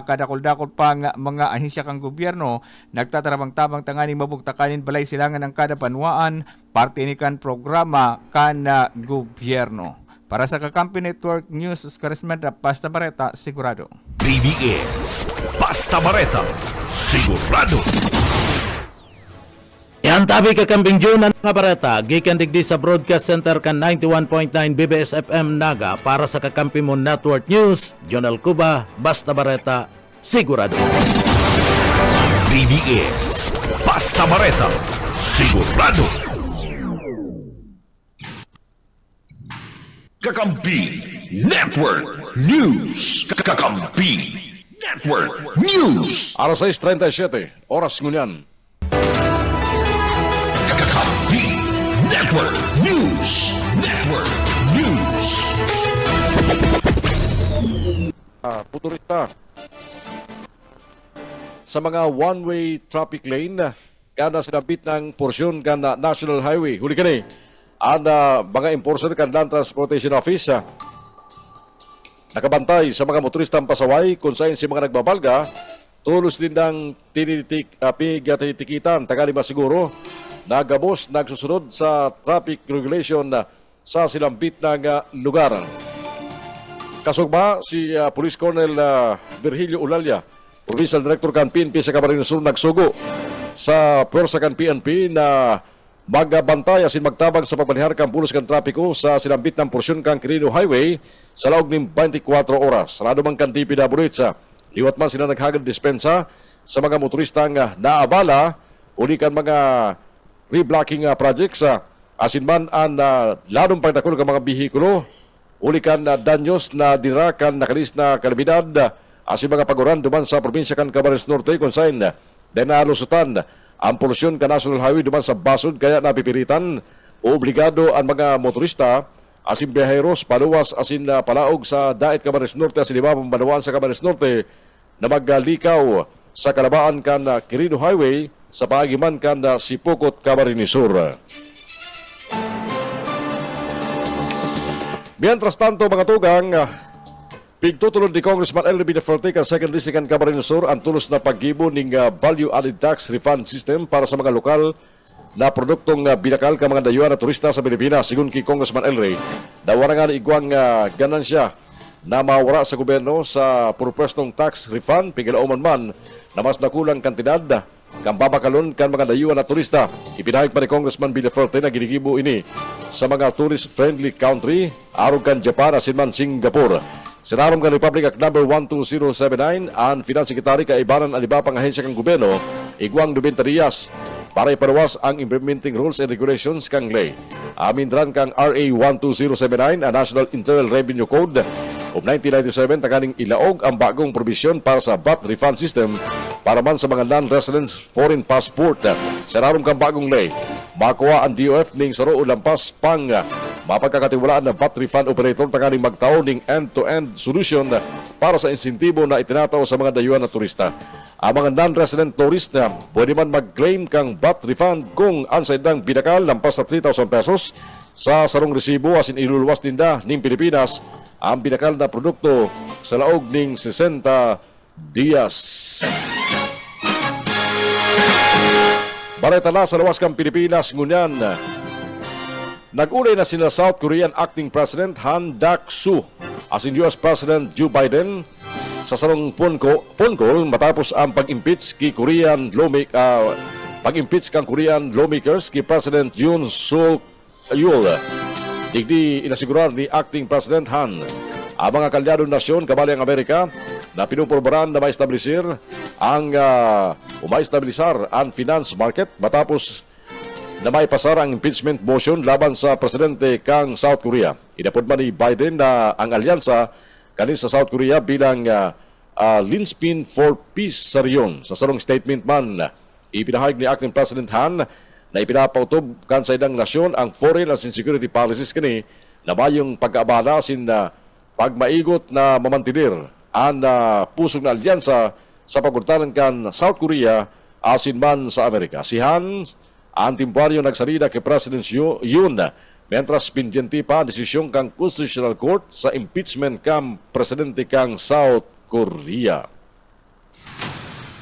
kadakol-dakol pang mga ahensya kang gobyerno nagtatarabang-tabang tanganing mabugtakanin balay silangan ng kada panwaan parte ni kan programa kan gobyerno. Para sa Kakampi Network News, Oscar Esmenda, Basta Bareta, Sigurado. BBS, Basta Bareta, Sigurado. Yan tabi Kakamping June ng mga bareta, gikan digdi sa Broadcast Center kan 91.9 BBS FM Naga. Para sa Kakampi mo Network News, Jonel Cuba, Basta Bareta, Sigurado. BBS, Basta Bareta, Sigurado. Kakampi Network News. Kakampi Network News. Alas 6:37, oras ngunyan. Kakampi Network News. Network News. Puturita sa mga one-way traffic lane kana sinabit ng porsyon kana National Highway. Huli kani ang mga enforcer kan Land Transportation Office nakabantay sa mga motoristang pasaway kung saan si mga nagbabalga tulos din ng tinitikitan tagali masiguro nagabos nagsusunod sa traffic regulation sa silambit ng lugar. Kasugba si Police Colonel Virgilio Ulalya, Provincial Director kan PNP sa Camarines Sur, nagsugo sa pwersa kan PNP na magbantay asin magtabang sa pagmanihar kan pulos kan trapiko sa sinambit ng porsyon kan Quirino Highway sa laog ng 24 oras. Sarado man kan DPWH liwat man sila naghagad dispensa sa mga motoristang naabala uli kan mga reblocking projects asin man ang ladong pagdakol kan mga bihikulo uli kan danyos na dirakan nakalis na kalabidad asin mga paguran duman sa probinsya kan Camarines Norte kung saan nalusutan ang polusyon ka National Highway duman sa basod kaya napipiritan obligado ang mga motorista asin biyaheros paluwas asin palaog sa Daet Camarines Norte asin iba pambanawaan sa Camarines Norte na maglikaw sa kalabaan kan Quirino Highway sa paagiman kan Sipokot Camarines Sur. Mientras tanto mga tugang, pigtutulod ni Congressman Elby Deferte kan 2nd District kan Camarines Sur ang tulos na paggibo ng Value Added Tax Refund System para sa mga lokal na produktong binakal ka mga dayuhan na turista sa Pilipinas. Sigun ki Congressman Elry, dawarangan igwang ganansya na mawara sa gobyerno sa purpwestong tax refund pigilauman man na mas nakulang kantidad kang babakalon kan mga dayuhan na turista. Ipinahig pa ni Congressman Bill Forte na ginigibo ini sa mga tourist-friendly country arog kan Japan asin man Singapore. Sinarom kan Republic Act No. 12079 ang Finance Secretary kaibanan ang iba pang ahensya kang gobyerno igwang 90 días para iparuwas ang implementing rules and regulations kang lay. Amindran kang RA 12079 ang National Internal Revenue Code of 1997 takaning ilaog ang bagong probisyon para sa VAT refund system para man sa mga non-residents foreign passport. Sinarom kang bagong lay makuha ang DOF ning saro o lampas pang mapagkakatiwalaan na VAT refund operator takaning magtao ning end-to-end solution para sa insentibo na itinataw sa mga dayuhan na turista. Ang mga non-resident tourist na pwede man mag-claim kang VAT refund kung ansay dang binakal lampas sa 3,000 pesos sa sarong resibo asin iluluwas ninda ning Pilipinas ang binakal na produkto sa laog ning 60 días. Baretala sa lawas kang Pilipinas ngunyan. Nag-ulay na sina South Korean Acting President Han Duck-soo asin US President Joe Biden sa sarong phone call matapos ang pag-impeach kang Korean lawmakers ki President Yoon Suk-yeol. Digdi inasigurar ni Acting President Han ang mga kalyadong nasyon kabali ang Amerika na pinupurbaran na maestabilisar ang finance market matapos na may pasar ang impeachment motion laban sa presidente kang South Korea. Inapod man ni Biden na ang alyansa kanin sa South Korea bilang linchpin for peace sa riyon. Sa sarong statement man, ipinahayag ni Acting President Han na ipinapautob kan sa idang nasyon ang foreign and security policies kini na bayong pag-aabala sin pagmaigot na mamantinir ang pusong na alyansa sa pagurtanan kan South Korea asin man sa Amerika. Si Han ang timpuaryo nagsalida kay President Yoon mentras pindyenti pa desisyon kang Constitutional Court sa impeachment kang presidente kang South Korea.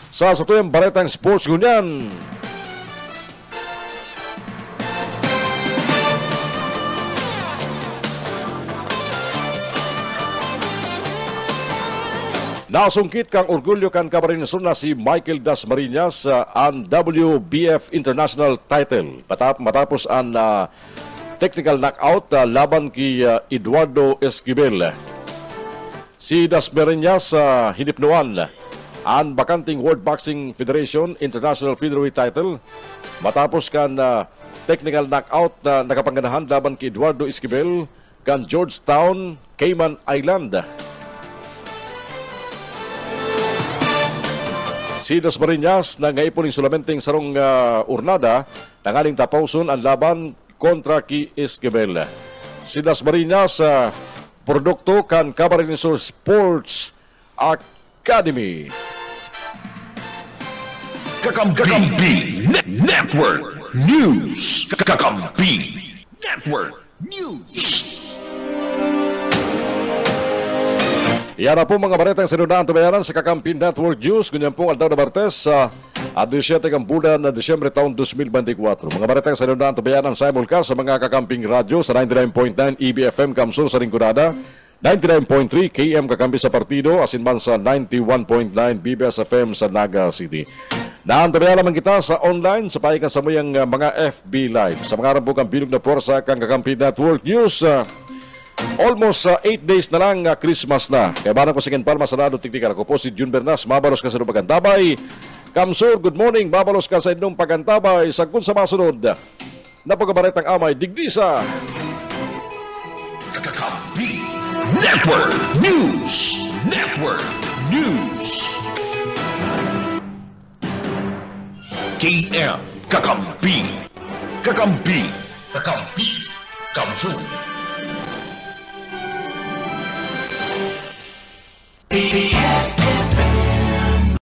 Sa tuyang baretang sports ngunyan. Nasungkit kang orgulyo kan Camarines Sur na si Michael Dasmariñas ang WBF International title matapos ang technical knockout laban kay Eduardo Esquivel. Si Dasmariñas hinipnuan ang bakanting World Boxing Federation International Featherweight title matapos kan technical knockout na nakapangganahan laban kay Eduardo Esquivel kan Georgetown, Cayman Island. Si Dasmariñas na ngaipon ng sulamenteng sarong urnada tangaling tapawson ang laban kontra ki Esquivel. Si Dasmariñas produkto kan Camarines Sur Sports Academy. Kakampi Network News. Kakampi Network News. Yan na po mga baretang sinunaan tubayaran sa Kakampi Network News. Ganyan po Aldaw na Martes sa 17 kang bulan na Disyembre taon 2024. Mga baretang sinunaan tubayaran sa simulcast sa mga Kakamping Radyo sa 99.9 EBFM Kamsun sa Ringgonada, 99.3 KM Kakampi sa Partido, asinman sa 91.9 BBS FM sa Naga City. Naantabaya naman kita sa online sa pahikan sa muyang mga FB Live. Sa mga rambukang bilog na porsa kang Kakampi Network News, almost 8 days na lang Christmas na. Kaya barang ko sa Palma sa Nado Tiktikar. Ako po si Jun Bernas, mabalos ka sa inyong pagantabay. Kamsur, good morning, mabalos ka sa inyong pagantabay. Sagkun sa masunod na pagkabaretang amay, digdisa. Kakampi Network News. Network News. KM Kakampi. Kakampi. Kakampi. Kamsur. BBS